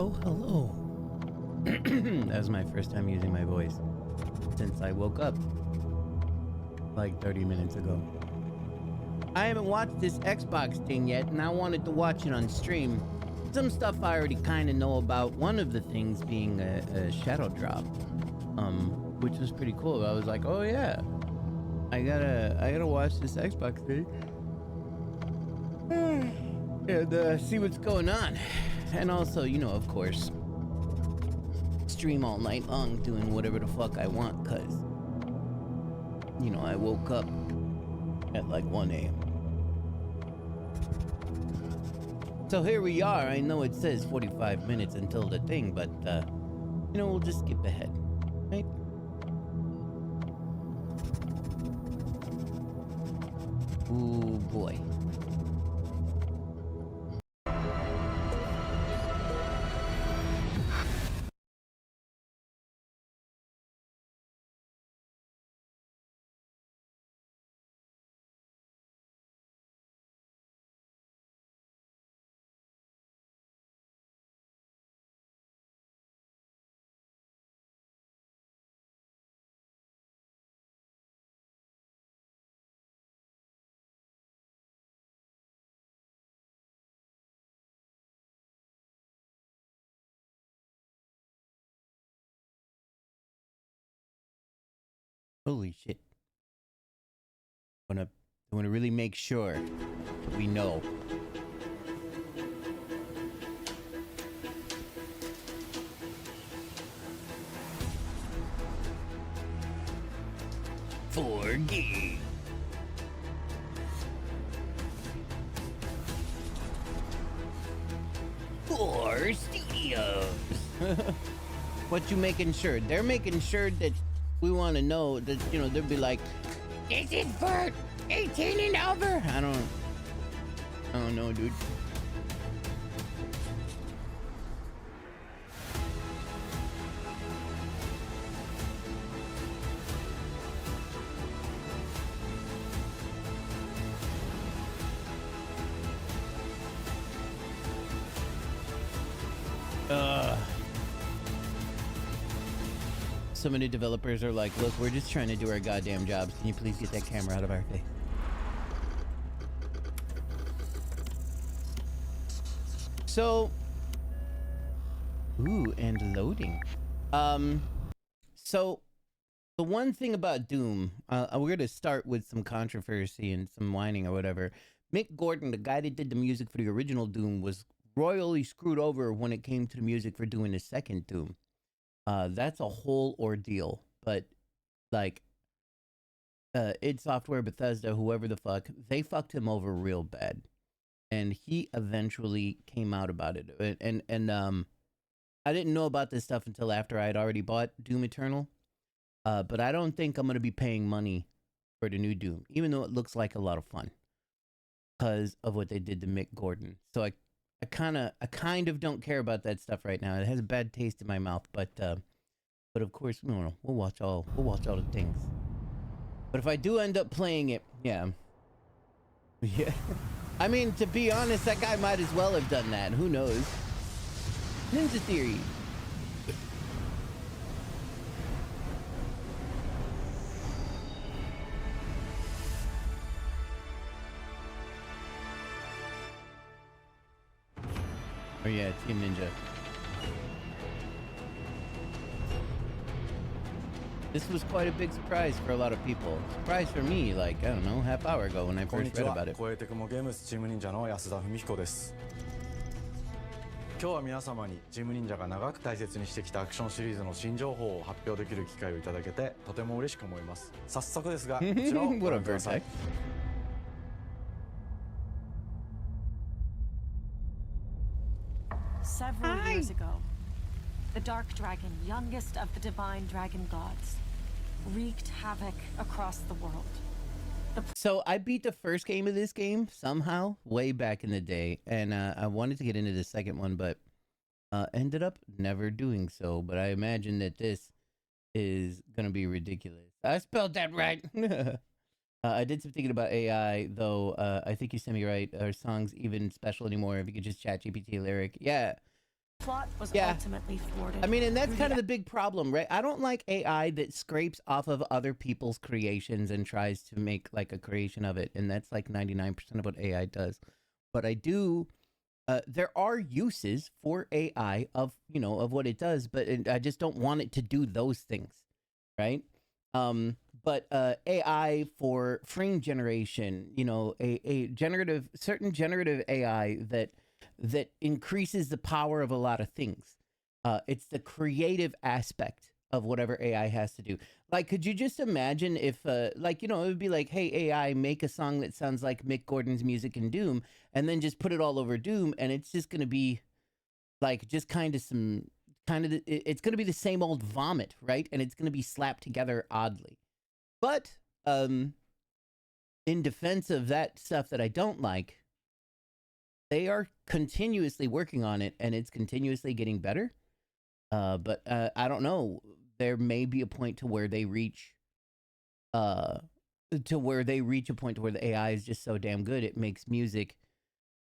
Oh, hello. That was my first time using my voice since I woke up like 30 minutes ago. I haven't watched this Xbox thing yet, and I wanted to watch it on stream. Some stuff I already kind of know about. One of the things being a shadow drop, which was pretty cool. I was like, oh yeah, I gotta watch this Xbox thing and see what's going on. And also, you know, of course, stream all night long doing whatever the fuck I want, cause you know I woke up at like 1 a.m. So here we are. I know it says 45 minutes until the thing, but you know, we'll just skip ahead, right? Ooh boy. Holy shit. I wanna really make sure that we know. Forgive. For studios. What you making sure? They're making sure that we want to know that, you know, they'll be like, this is for 18 and over. I don't know, dude. So many developers are like, look, we're just trying to do our goddamn jobs. Can you please get that camera out of our face? So, ooh, and loading. So the one thing about Doom, we're gonna start with some controversy and some whining or whatever. Mick Gordon, the guy that did the music for the original Doom, was royally screwed over when it came to the music for doing the second Doom. That's a whole ordeal, but like, id Software, Bethesda, whoever the fuck, they fucked him over real bad, and he eventually came out about it. And I didn't know about this stuff until after I had already bought Doom Eternal. But I don't think I'm gonna be paying money for the new Doom, even though it looks like a lot of fun, because of what they did to Mick Gordon. So I kind of don't care about that stuff right now. It has a bad taste in my mouth, but of course, we'll watch all the things. But if I do end up playing it, yeah. I mean, to be honest, that guy might as well have done that. Who knows? Ninja Theory. Oh yeah, Team Ninja. This was quite a big surprise for a lot of people. Surprise for me, like, I don't know, half hour ago when I first read about it. 超えてくもゲームスチーム忍者の安田文彦です。今日は皆様にチーム忍者が長く大切にしてきたアクションシリーズの新情報を発表できる機会をいただけてとても嬉しく思います。早速ですが、こちらをご覧ください。Several years ago, the Dark Dragon, youngest of the divine dragon gods, wreaked havoc across the world. So I beat the first game of this game somehow way back in the day, and I wanted to get into the second one, but ended up never doing so. But I imagine that this is gonna be ridiculous. I spelled that right. I did some thinking about AI, though. I think you sent me right. Are songs even special anymore if you could just chat GPT lyric? Yeah. Plot was Yeah. ultimately thwarted. I mean, and that's through kind the of the big problem, right? I don't like AI that scrapes off of other people's creations and tries to make like a creation of it. And that's like 99% of what AI does. But I do, there are uses for AI of, you know, of what it does, but I just don't want it to do those things, right? But AI for frame generation, you know, a certain generative AI that increases the power of a lot of things. It's the creative aspect of whatever AI has to do. Like, could you just imagine if, like, you know, it would be like, hey, AI, make a song that sounds like Mick Gordon's music in Doom, and then just put it all over Doom, and it's just going to be like just kind of it's going to be the same old vomit, right? And it's going to be slapped together oddly. But in defense of that stuff that I don't like, they are continuously working on it, and it's continuously getting better. But I don't know. There may be a point to where they reach, a point to where the AI is just so damn good it makes music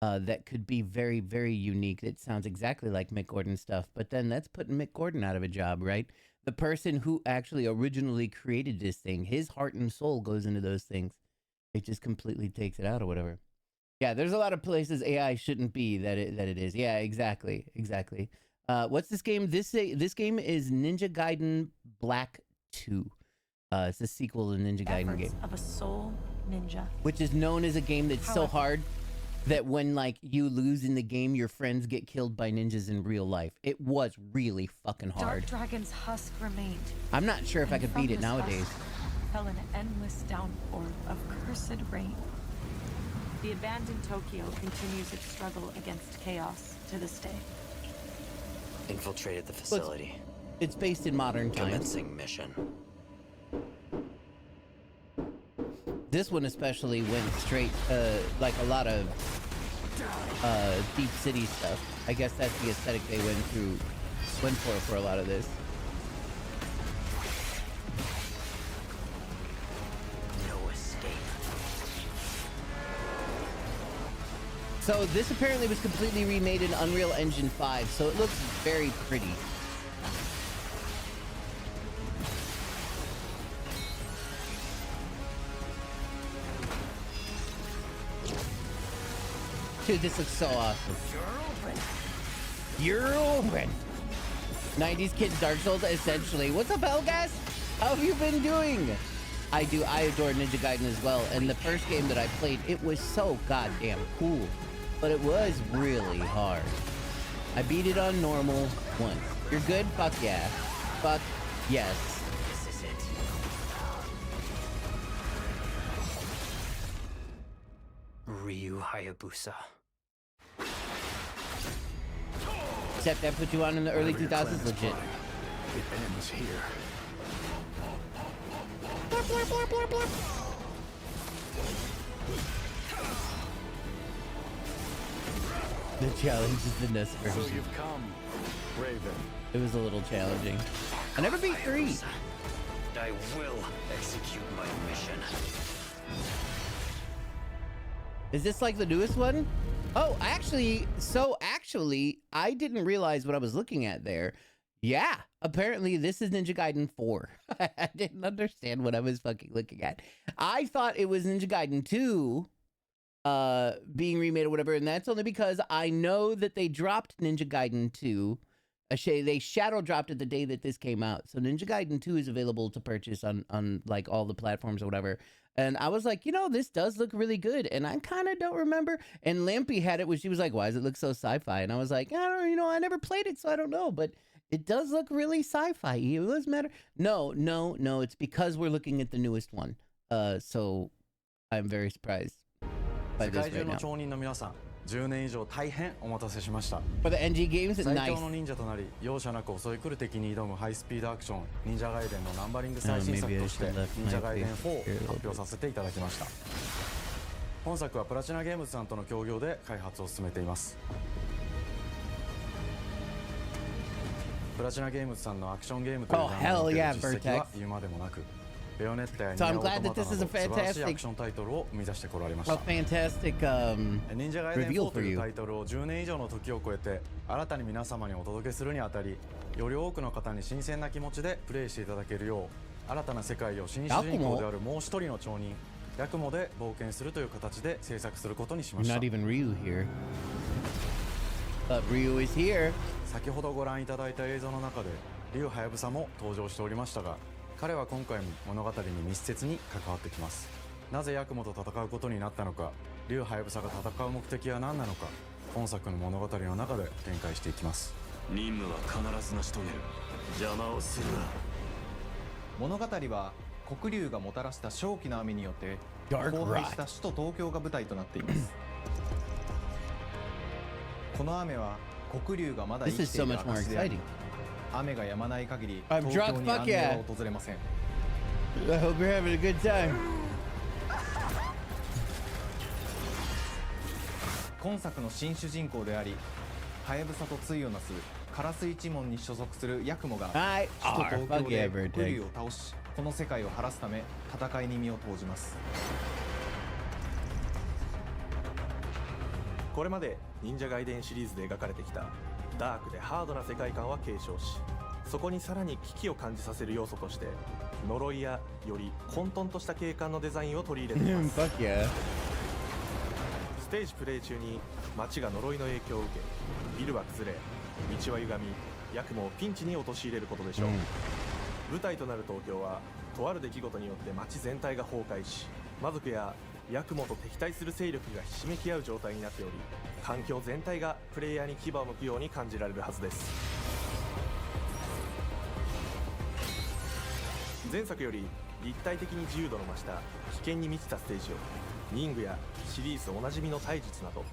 that could be very, very unique. It sounds exactly like Mick Gordon stuff, but then that's putting Mick Gordon out of a job, right? The person who actually originally created this thing, his heart and soul goes into those things. It just completely takes it out or whatever. Yeah, there's a lot of places AI shouldn't be that it is. Yeah, exactly. What's this game? This game is Ninja Gaiden Black 2. It's a sequel to Ninja Gaiden game. Of a soul ninja. Which is known as a game that's so hard that when like you lose in the game, your friends get killed by ninjas in real life. It was really fucking hard. Dark Dragon's husk remained. I'm not sure if I could beat it nowadays. Fell an endless downpour of cursed rain. The abandoned Tokyo continues its struggle against chaos to this day. Infiltrated the facility. It's based in modern times. Commencing mission. This one especially went straight, like a lot of deep city stuff. I guess that's the aesthetic they went for a lot of this. No escape. So this apparently was completely remade in Unreal Engine 5, so it looks very pretty. Dude, this looks so awesome. You're open. 90s kids Dark Souls, essentially. What's up, Elgas? How have you been doing? I adore Ninja Gaiden as well. And the first game that I played, it was so goddamn cool. But it was really hard. I beat it on normal once. You're good? Fuck yeah. Fuck yes. This is it. Ryu Hayabusa. Except that put you on in the early 2000s legit. It ends here. The challenge is the NES version. So you've come, Raven. It was a little challenging. I never beat 3. I will execute my mission. Is this like the newest one? Oh, actually, I didn't realize what I was looking at there. Yeah, apparently this is Ninja Gaiden 4. I didn't understand what I was fucking looking at. I thought it was Ninja Gaiden 2 being remade or whatever, and that's only because I know that they dropped Ninja Gaiden 2. They shadow dropped it the day that this came out. So Ninja Gaiden 2 is available to purchase on like all the platforms or whatever. And I was like, you know, this does look really good. And I kind of don't remember. And Lampy had it when she was like, why does it look so sci-fi? And I was like, I don't know, you know, I never played it, so I don't know. But it does look really sci-fi. It doesn't matter. No. It's because we're looking at the newest one. So I'm very surprised by this right now. 町人の皆さん、10年以上大変お待たせしました。 For the NG games, it's 最 nice. 強の忍者となり、容赦なく襲い来る敵に挑むハイスピードアクション、忍者ガイデンのナンバリング最新作として、忍者ガイデン4を発表させていただきました。本作はプラチナゲームズさんとの協業で開発を進めています。プラチナゲームズさんのアクションゲームというジャンルにおける実績は言うまでもなく、ベヨネッタやニ So ア I'm オート glad マ that タ this な is ど a 素晴らしいア fantastic, クションタイトルを生み出してこられまし a た。 fantastic 忍者ガイデン reveal 4 for という you. タイトルを10年以上の時を超えて新たに皆様にお届けするにあたり、より多くの方に新鮮な気持ちでプレイしていただけるよう、新たな世界を新主人公であるもう一人の町人ヤクモで冒険するという形で制作することにしました。 Not even Ryu here. But Ryu is here. 先ほどご覧いただいた映像の中で竜はやぶさも登場しておりましたが、彼は今回も物語に密接に関わってきます。なぜヤクモと戦うことになったのか、竜はやぶさが戦う目的は何なのか、本作の物語の中で展開していきます。任務は必ず成し遂げる。邪魔をするな。物語は黒竜がもたらした正気の雨によって荒 Dark 廃 Rot. した首都東京が舞台となっていますこの雨は黒竜がまだ生 This き is てい so る much more 証であり exciting. 雨が止まない限り I'm 東 drunk, 京に fuck 安寧 yeah. は訪れません I hope you're having a good time. 今作の新主人公でありはやぶさと対をなすカラス一門に所属するヤクモが I 首 are 都東 fuck 京 yeah, で黒 Vertex. 竜を倒しこの世界を晴らすため戦いに身を投じますこれまで忍者外伝シリーズで描かれてきたダークでハードな世界観は継承し、そこにさらに危機を感じさせる要素として呪いやより混沌とした景観のデザインを取り入れています Fuck yeah. ステージプレイ中に街が呪いの影響を受け、ビルは崩れ、道は歪み、ヤクモをピンチに陥れることでしょう、舞台となる東京はとある出来事によって街全体が崩壊し、魔族やヤクモと敵対する勢力がひしめき合う状態になっており、環境全体がプレイヤーに牙を向くように感じられるはずです。前作より立体的に自由度の増した危険に満ちたステージを忍具やシリーズおなじみの体術など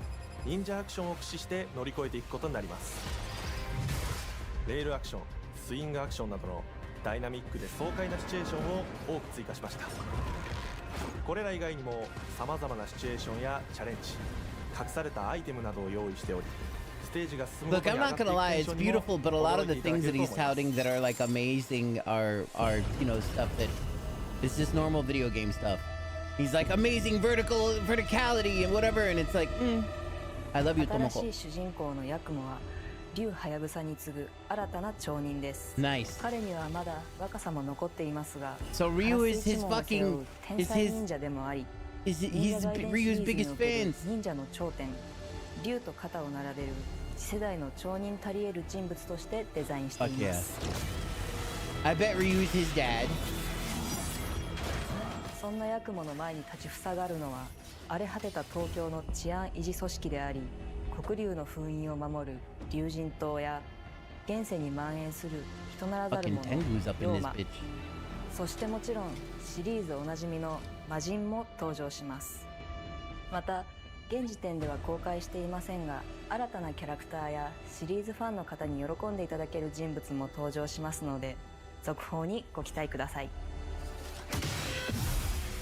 忍者アクションを駆使して乗り越えていくことになります。レールアクション、スイングアクションなどのダイナミックで爽快なシチュエーションを多く追加しました。これら以外にも様々なシチュエーションやチャレンジ、隠されたアイテムなどを用意しており、ステージが進むご Look, とに I'm 上が not っていく gonna lie, テン it's ションにも beautiful, but a lot of 驚 the いていただ things け that ると he's 思います。 touting that are like amazing are you know, stuff that is just normal video game stuff. He's like amazing verticality and whatever, and it's like, I love you, 新し Tomoko. い主人公のヤクモは竜はやぶさに次ぐ新たな町人です。 Nice. 彼にはまだ若さも残っていますが、 So カ Ryu ラ is ス一 his 門を背負 fucking う天 is 才 his 忍者でもあり、 is 忍 he's 者外伝シリ Ryu's ーズに biggest おける fans. 忍者の頂点、竜と肩を並べる次世代の町人たり得る人物としてデザインしてい Fuck ま yeah. す。 I bet Ryu's his dad. そんなヤクモの前に立ちふさがるのは荒れ果てた東京の治安維持組織であり、黒竜の封印を守る竜神島や現世に蔓延する人ならざる Fucking 者 Tengu's up 龍 in this 馬、 bitch. そしてもちろんシリーズおなじみの魔人も登場します。また現時点では公開していませんが、新たなキャラクターやシリーズファンの方に喜んでいただける人物も登場しますので、続報にご期待ください。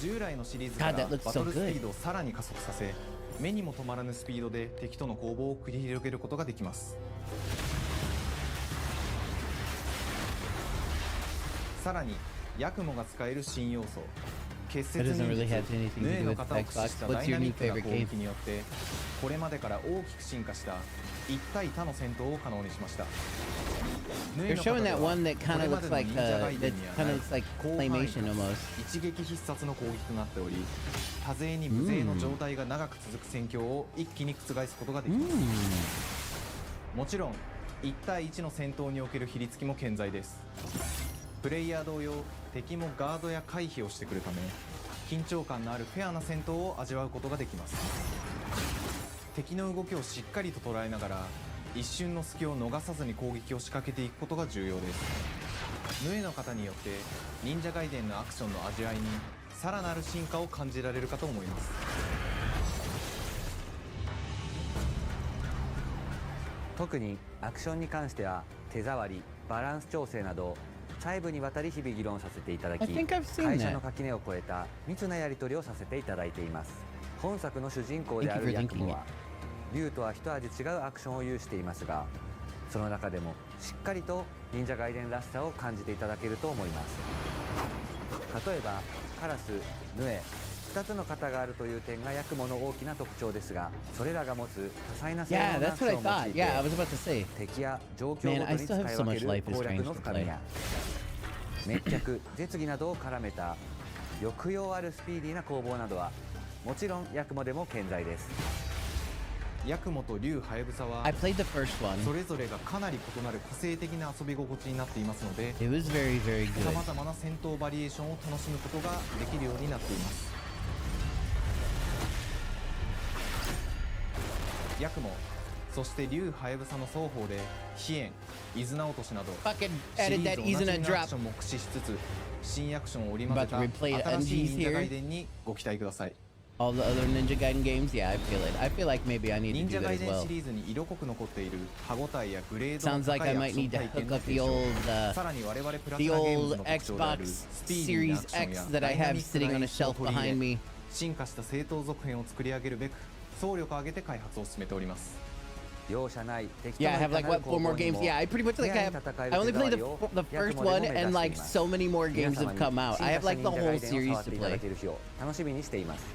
従来のシリーズから God, that looks バ so トルスピ good. ードをさらに加速させ、目にも止まらぬスピードで敵との攻防を繰り広げることができます。さらにヤクモが使える新要素、結 That 節 doesn't 忍 really 術 have anything to ヌエ do の with 型を駆使した Xbox. ダ What's イ your ナミ new ックな favorite 攻 game? 撃によってこれまでから大きく進化した一対他の戦闘を可能にしました。 They're showing that one that kind of looks like that kind of looks like 広範囲 claymation almost. 一撃必殺の攻撃となっており、多勢に無勢の状態が長く続く戦況を一気に覆すことができます。もちろん1対1の戦闘における比率機も健在です。プレイヤー同様、敵もガードや回避をしてくるため、緊張感のあるフェアな戦闘を味わうことができます。敵の動きをしっかりと捉えながら一瞬の隙を逃さずに攻撃を仕掛けていくことが重要です。ヌエの方によって忍者ガイデンのアクションの味わいにさらなる進化を感じられるかと思います。特にアクションに関しては手触り、バランス調整など細部にわたり日々議論させていただ I き、 think I've seen 会社の that. 垣根を越えた密なやり取りをさせていただいています。本作の主人公で Thank あ you る for ヤク thinking モ it. は竜とは一味違うアクションを有していますが、その中でもしっかりと忍者ガイデンらしさを感じていただけると思います。例えばカラス、ヌエ、2つの型があるという点がヤクモの大きな特徴ですが、それらが持つ多彩な性 Yeah, 能な that's アクシ what I ョンを用い thought. て Yeah, I was about to say. 敵や状況 Man, ごと I に still 使 have い so 分 much け life る is 攻略 strange の to 深み play. や滅却、絶技などを絡めた抑揚あるスピーディーな攻防などはもちろんヤクモでも健在です。ヤクモと竜ハヤブサは I played the first one. それぞれがかなり異なる個性的な遊び心地になっていますので、 It was very, very さ good. まざまな戦闘バリエーションを楽しむことができるようになっています。ヤクモ、そして竜ハヤブサの双方で飛燕、イズナ落としなど Fucking シリ added ー that ズお Izuna なじみのアク drop. ションも駆使しつつ新アクションを織り交ぜ About to replay た新しい NGs 忍者 here. ガイデンにご期待ください。 All the other Ninja Gaiden games, yeah, I feel it. I feel like maybe I need to 忍 do 者 that ガイ as デン well. シリーズに色濃く残っている歯ごたえやグレードの Sounds like 高 I いアク might ション need to 体験 hook の up 提 the 唱、 old, さらに我々プラ the チナゲームズ old の特徴である Xbox スピーディーなア Series クション X や that ダ I イナ have ミック sitting な on a 演出を shelf 取り入 behind れ me. 進化した正当続編を作り上げるべく総力を挙げて開発を進めております。容赦ない敵と Yeah, の I have い like かなる what 4 more 攻防に games? も Yeah, I pretty much like フェア have. に戦え I る only 手 played 触りを the ヤク first モでも one 目指 and してい like ます。 so many more 皆 games 様 have に come out. 進 I 化 have した like 忍 the 者ガイ whole デンを series 触っ to ていただ play. ける日を楽しみにしています。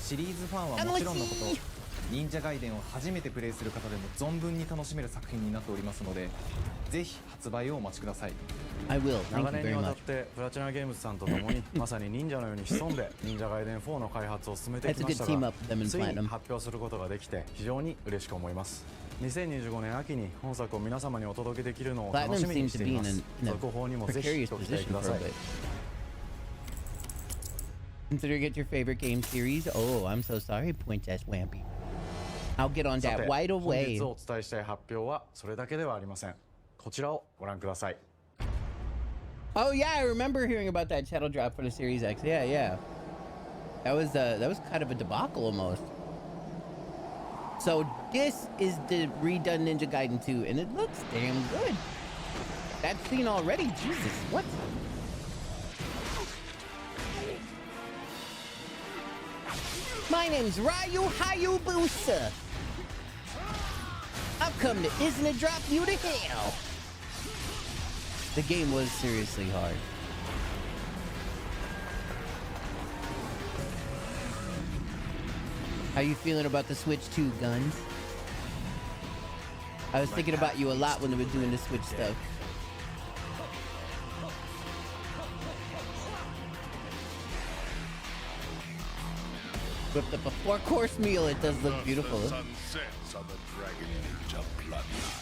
シリーズファンはもちろんのこと忍者ガイデンを初めてプレイする方でも存分に楽しめる作品になっておりますので、ぜひ発売をお待ちください。 I will. 長 Thank you 年に very わた much. ってプラチナゲームズさんと共にまさに忍者のように潜んで忍者ガイデン4の開発を進めて That's き a ま good した team が up, them and ついに Platinum. 発表することができて非常に嬉しく思います。2025年秋に本作を皆様にお届けできるのを楽しみにしています。 in a 続報にもぜひ precarious ご期待 position くだ for さ a い。 bit. Considering it your favorite game series? Oh, I'm so sorry, Princess Wampy. I'll get on さ that て right 本 away. 日お伝えしたい発表はそれだけではありません。こちらをご覧ください。 Oh yeah, I remember hearing about that shadow drop for the Series X. Yeah, yeah. That was kind of a debacle almost. So this is the redone Ninja Gaiden 2, and it looks damn good. That scene already, Jesus, what? My name's Ryu Hayabusa. I've come to Isna drop you to hell. The game was seriously hard. How you feeling about the Switch 2, Guns? I was thinking about you a lot when we were doing the Switch stuff. Whipped up a 4-course meal. It does look beautiful. Sunsets of the Dragon Ninja bloodline.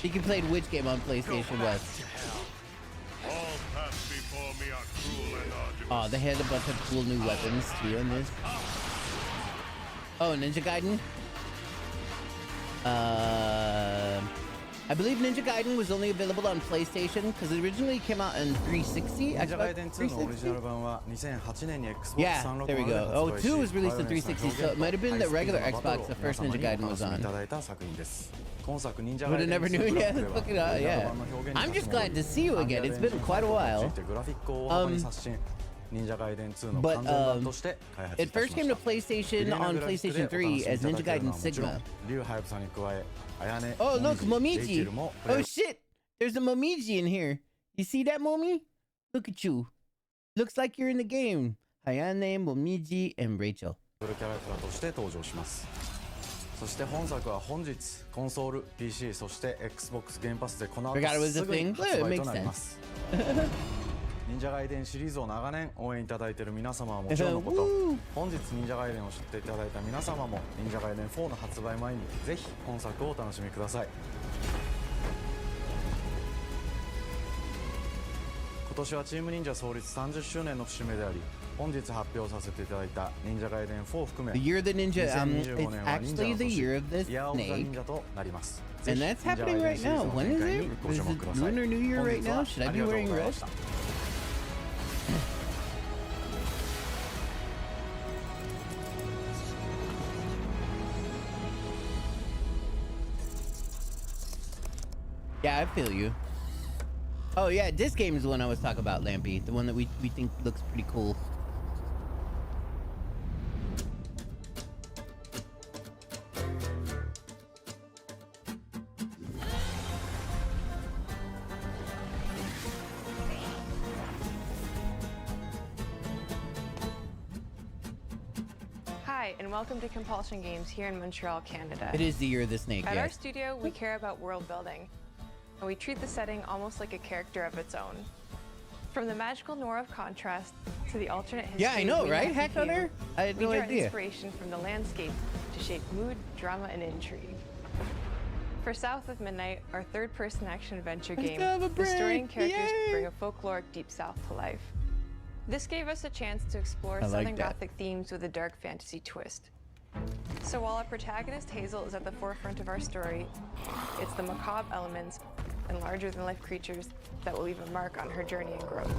You can play which game on PlayStation West? All paths before me are cruel and arduous. Oh, they had a bunch of cool new weapons too in this. Oh, Ninja Gaiden? I believe Ninja Gaiden was only available on PlayStation because it originally came out in 360. 忍者ガイデン Xbox 2のオリジナ 360? ル版は2008年に Xbox Yeah, 360 there we で go. 発 Oh, 売し 2 was released in バイオレンスな 360, 表 so 現 it might have been the ハイスピー regular ドなバトル Xbox を the 皆 first 様 Ninja に Gaiden お楽 was しみい on. ただいた作品です。今作忍者 Would ガ have イデン never 2 knew. の Yeah, ブロック look で at は that. レア Yeah. 版の表現 I'm に just glad to see you again. It's been quite a while. グラフィックを大幅に刷新。忍者ガイデン2の But 完全版として開発い it たし first ま came し to た。 PlayStation on PlayStation 3 as Ninja Gaiden Sigma. 竜ハヤブサに加え、あやね、 Oh, look, モミジ、レイチェ Momiji. ルもプレ Oh イ shit. There's a Momiji in here. You see that, Momi? Look at you. Looks like you're in the game. Hayane, Momiji, and Rachel. するキャラクターとして登場します。そして本作は本日コンソール、PC、そして Xbox ゲームパスでこの後 Forgot it was a すぐに thing. 発 Yeah, it 売 makes となり sense. ます。忍者ガイデンシリーズを長年応援いただいている皆様はもちろんのこと Woo. 本日忍者ガイデンを知っていただいた皆様も忍者ガイデン4の発売前にぜひ本作をお楽しみください。今年はチーム忍者創立30周年の節目であり、本日発表させていただいた忍者ガイデン4を含め The Year of the Ninja. 2025 It's 年は忍者 actually の the 年 year of the イヤー・オブ・ザ・ snake. 忍者となります。 And that's happening right now. When is it? Is it Lunar New Year right now? Should I be wearing red? Yeah, I feel you. Oh yeah, this game is the one I was talking about, Lampy. The one that we think looks pretty cool. Hi, and welcome to Compulsion Games here in Montreal, Canada. It is the year of the snake, At our yes. studio, we care about world building, and we treat the setting almost like a character of its own. From the magical noir of contrast to the alternate history. Yeah, I know, we right? have Heck on here, her? I had we no draw idea. inspiration from the landscape to shape mood, drama, and intrigue. For South of Midnight, our third-person action-adventure Let's game, have a the story and break. characters Yay! bring a folkloric Deep South to life. This gave us a chance to explore I like Southern that. Gothic themes with a dark fantasy twist. So while our protagonist Hazel is at the forefront of our story, it's the macabre elements and larger-than-life creatures that will leave a mark on her journey and growth.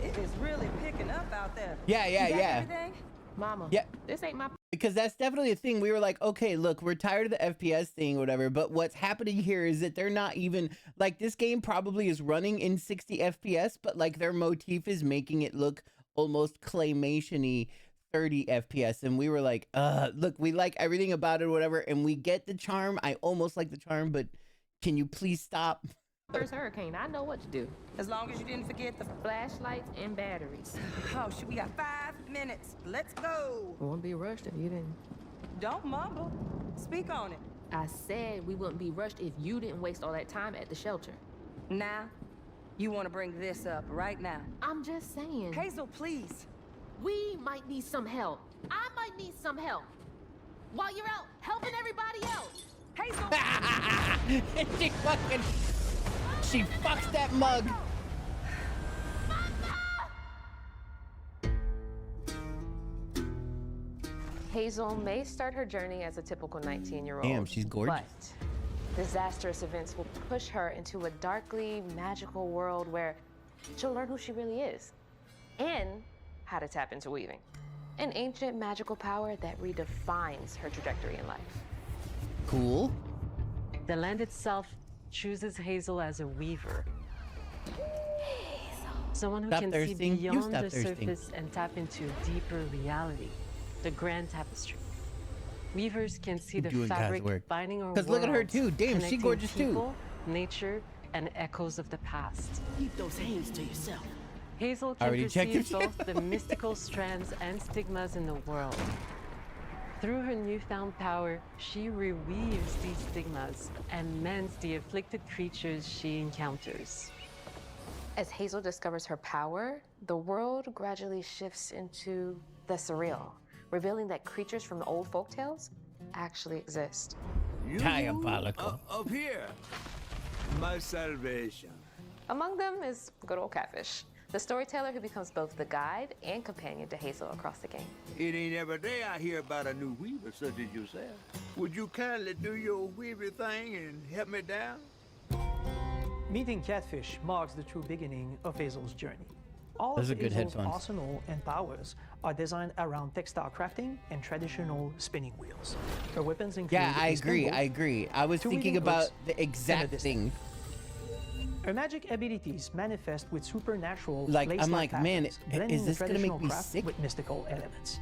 It is really picking up out there. Yeah, yeah, You got yeah. everything? Mama, Yeah. this ain't my Because that's definitely a thing. We were like, okay, look, we're tired of the FPS thing or whatever, but what's happening here is that they're not even, like, this game probably is running in 60 FPS, but, like, their motif is making it look almost claymation-y 30 FPS. And we were like, look, we like everything about it or whatever, and we get the charm. I almost like the charm, but can you please stop? first hurricane. I know what to do. As long as you didn't forget the... Flashlights and batteries. Oh, shit, we got 5 minutes. Let's go. We won't be rushed if you didn't. Don't mumble. Speak on it. I said we wouldn't be rushed if you didn't waste all that time at the shelter. Now, you want to bring this up right now. I'm just saying. Hazel, please. We might need some help. I might need some help. While you're out helping everybody else. Hazel! She fucks that mug. Hazel may start her journey as a typical 19-year-old. Damn, she's gorgeous. But disastrous events will push her into a darkly magical world where she'll learn who she really is and how to tap into weaving, an ancient magical power that redefines her trajectory in life. Cool. The land itself chooses Hazel as a weaver. Someone who Stop can thirsting. see You beyond stop the thirsting. surface and tap into a deeper reality, the grand tapestry. Weavers can see the Doing God's fabric work. binding our 'Cause look at her worlds, too. Damn, she connecting gorgeous too. people, nature, and echoes of the past. Keep those hands to yourself. Hazel I can already checked perceive it. both the mystical strands and stigmas in the world. Through her newfound power, she reweaves these stigmas and mends the afflicted creatures she encounters. As Hazel discovers her power, the world gradually shifts into the surreal, revealing that creatures from the old folktales actually exist. Diabolical. Up here, my salvation. Among them is good old Catfish, the storyteller who becomes both the guide and companion to Hazel across the game. It ain't every day I hear about a new weaver such as yourself. Would you kindly do your weaver thing and help me down? Meeting Catfish marks the true beginning of Hazel's journey. All Those of are good Hazel's headphones. arsenal and powers are designed around textile crafting and traditional spinning wheels. Her weapons include Yeah, I a agree. spindle, I agree. I was 2 thinking weaving about hooks, the and a exact distaff. thing. Her magic abilities manifest with supernatural Like, I'm lace-like like, man, patterns, blending is the this gonna make traditional me craft sick? with mystical elements.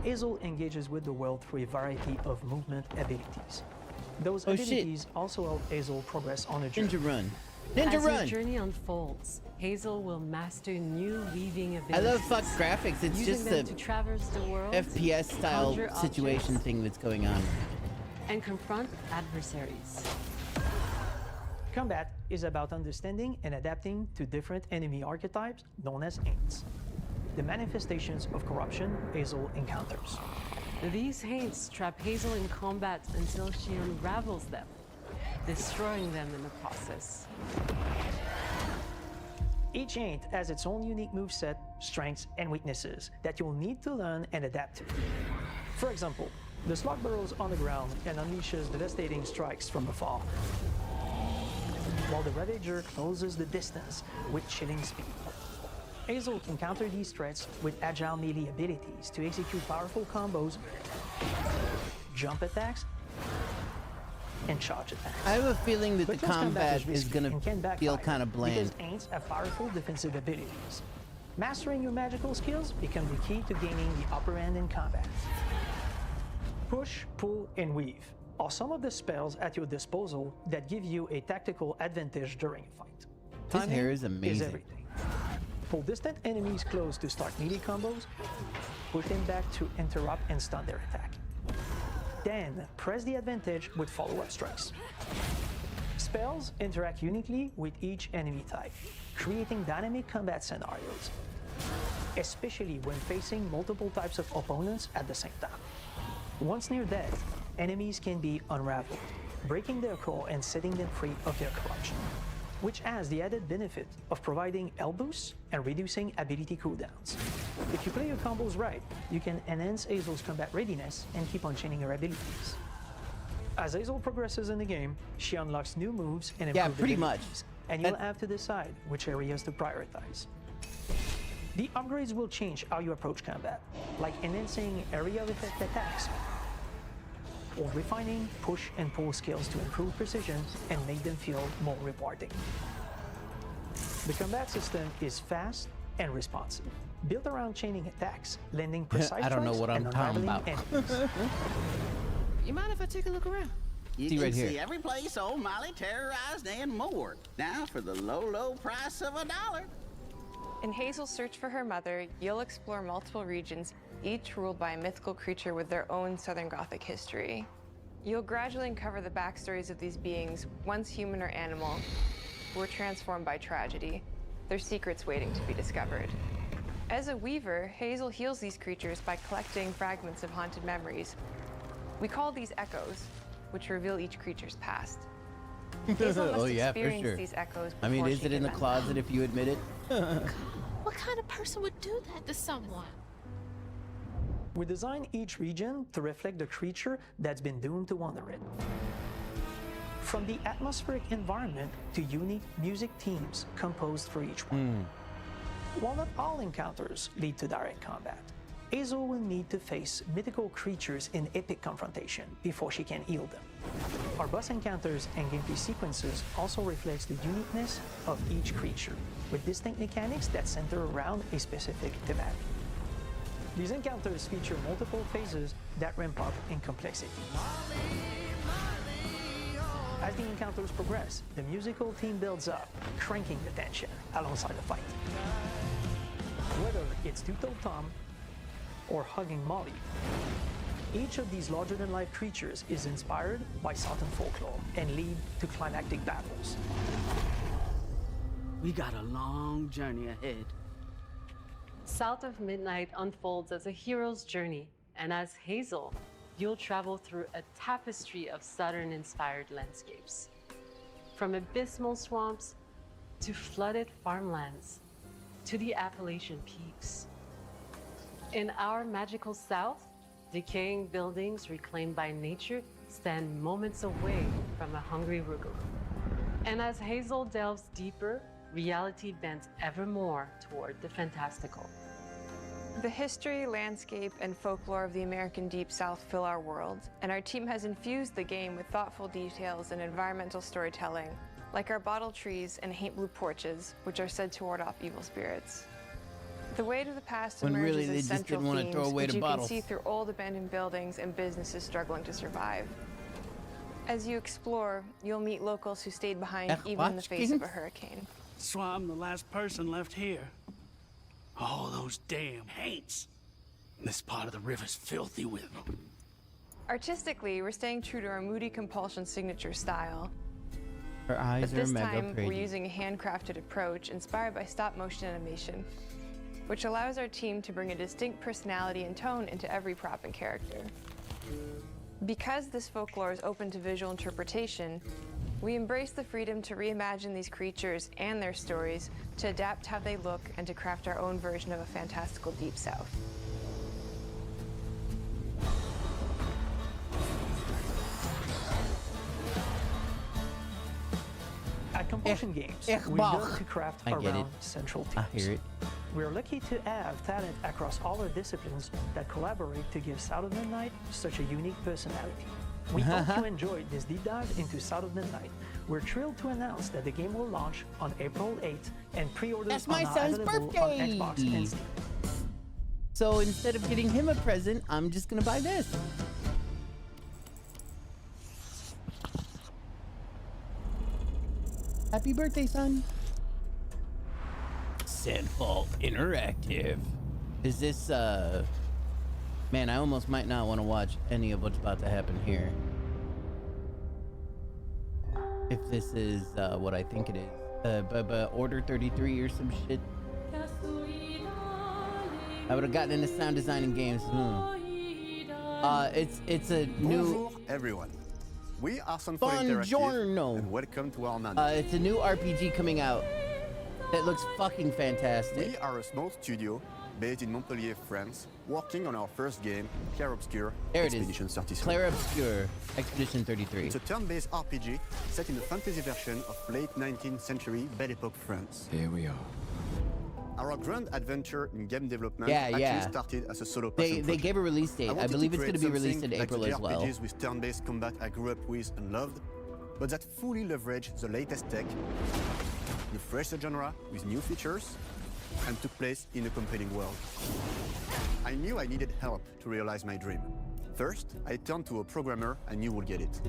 Hazel engages with the world through a variety of movement abilities. Those Oh, shit. abilities also help Hazel progress on a journey. Ninja run. Ninja As run. her journey unfolds, Hazel will master new weaving I abilities. love fuck graphics. It's using just them the to traverse the world, FPS style conjure situation objects, thing that's going on. and confront adversaries. Combat is about understanding and adapting to different enemy archetypes known as Aints, the manifestations of corruption Hazel encounters. These haints trap Hazel in combat until she unravels them, destroying them in the process. Each Aint has its own unique moveset, strengths, and weaknesses that you'll need to learn and adapt to. For example, the slug burrows on the ground and unleashes devastating strikes from afar, while the Ravager closes the distance with chilling speed. Hazel can counter these threats with agile melee abilities to execute powerful combos, jump attacks, and charge attacks. I have a feeling that But the close combat combat is risky gonna and can backfire feel kind of bland. Because Aints have powerful defensive abilities. Mastering your magical skills become the key to gaining the upper hand in combat. Push, pull, and weave are some of the spells at your disposal that give you a tactical advantage during a fight. His hair is Timing amazing. everything. Pull distant enemies close to start melee combos, push them back to interrupt and stun their attack. Then press the advantage with follow-up strikes. Spells interact uniquely with each enemy type, creating dynamic combat scenarios, especially when facing multiple types of opponents at the same time. Once near death, enemies can be unraveled, breaking their core and setting them free of their corruption, which has the added benefit of providing health boosts and reducing ability cooldowns. If you play your combos right, you can enhance Hazel's combat readiness and keep on chaining her abilities. As Hazel progresses in the game, she unlocks new moves and improved pretty much. abilities, and you'll have to decide which areas to prioritize. The upgrades will change how you approach combat, like enhancing area of effect attacks, or refining push and pull skills to improve precision and make them feel more rewarding. The combat system is fast and responsive, built around chaining attacks, lending precise I don't know strikes what I'm and talking unraveling about. enemies. You mind if I take a look around? You See can right here. see every place old Molly terrorized and more. Now for the low, low price of $1. In Hazel's search for her mother, you'll explore multiple regions, each ruled by a mythical creature with their own Southern Gothic history. You'll gradually uncover the backstories of these beings, once human or animal, who were transformed by tragedy, their secrets waiting to be discovered. As a weaver, Hazel heals these creatures by collecting fragments of haunted memories. We call these echoes, which reveal each creature's past. Hazel must Oh yeah, for experience sure. these echoes I mean, before is she it in can the mend closet them. if you admit it? What kind of person would do that to someone? We design each region to reflect the creature that's been doomed to wander it. From the atmospheric environment to unique music themes composed for each one. While not all encounters lead to direct combat, Hazel will need to face mythical creatures in epic confrontation before she can heal them. Our boss encounters and gameplay sequences also reflects the uniqueness of each creature, with distinct mechanics that center around a specific thematic. These encounters feature multiple phases that ramp up in complexity. As the encounters progress, the musical theme builds up, cranking the tension alongside the fight. Whether it's Two-Toed Tom or hugging Molly, each of these larger-than-life creatures is inspired by Southern folklore and lead to climactic battles. We got a long journey ahead. South of Midnight unfolds as a hero's journey, and as Hazel, you'll travel through a tapestry of Southern-inspired landscapes. From abysmal swamps to flooded farmlands to the Appalachian peaks. In our magical South, decaying buildings reclaimed by nature stand moments away from a hungry Rougarou. And as Hazel delves deeper, reality bends ever more toward the fantastical. The history, landscape, and folklore of the American Deep South fill our world, and our team has infused the game with thoughtful details and environmental storytelling, like our bottle trees and haint blue porches, which are said to ward off evil spirits. The Way to the Past When emerges really they as just central didn't wanna themes, throw away which the you bottles. can see through old abandoned buildings and businesses struggling to survive. As you explore, you'll meet locals who stayed behind even in the face of a hurricane. So I'm the last person left here. All those damn haints. This part of the river's filthy with them. Artistically, we're staying true to our moody compulsion signature style. Her eyes But are this mega time, pretty. we're using a handcrafted approach inspired by stop-motion animation, which allows our team to bring a distinct personality and tone into every prop and character. Because this folklore is open to visual interpretation, we embrace the freedom to reimagine these creatures and their stories, to adapt how they look, and to craft our own version of a fantastical Deep South. At Compulsion Games, ich we bach. built to craft I get around it. central I themes. hear it. We're lucky to have talent across all our disciplines that collaborate to give South of Midnight such a unique personality. We hope you enjoyed this deep dive into South of Midnight. We're thrilled to announce that the game will launch on April 8th, and pre-orders That's are my now son's available birthday. on Xbox and Steam. So instead of getting him a present, I'm just gonna buy this. Happy birthday, son. Sandfall Interactive. Is this, man, I almost might not want to watch any of what's about to happen here. If this is, what I think it is. But Order 33 or some shit. I would have gotten into sound design in games. It's a new... Bonjour, everyone. We are Sandfall Interactive, and welcome to our nano. It's a new RPG coming out that looks fucking fantastic. We are a small studio based in Montpellier, France, working on our first game, Clair Obscur Expedition 33. Clair Obscur Expedition 33. It's a turn-based RPG set in a fantasy version of late 19th century Belle Epoque France. Here we are. Our grand adventure in game development actually started as a solo passion They gave a release date. I believe it's going to be released in like April as well. RPGs with turn-based combat I grew up with and loved, but that fully leveraged the latest tech, refreshed the genre with new features, and took place in a compelling world. I knew I needed help to realize my dream. First, I turned to a programmer I knew would get it.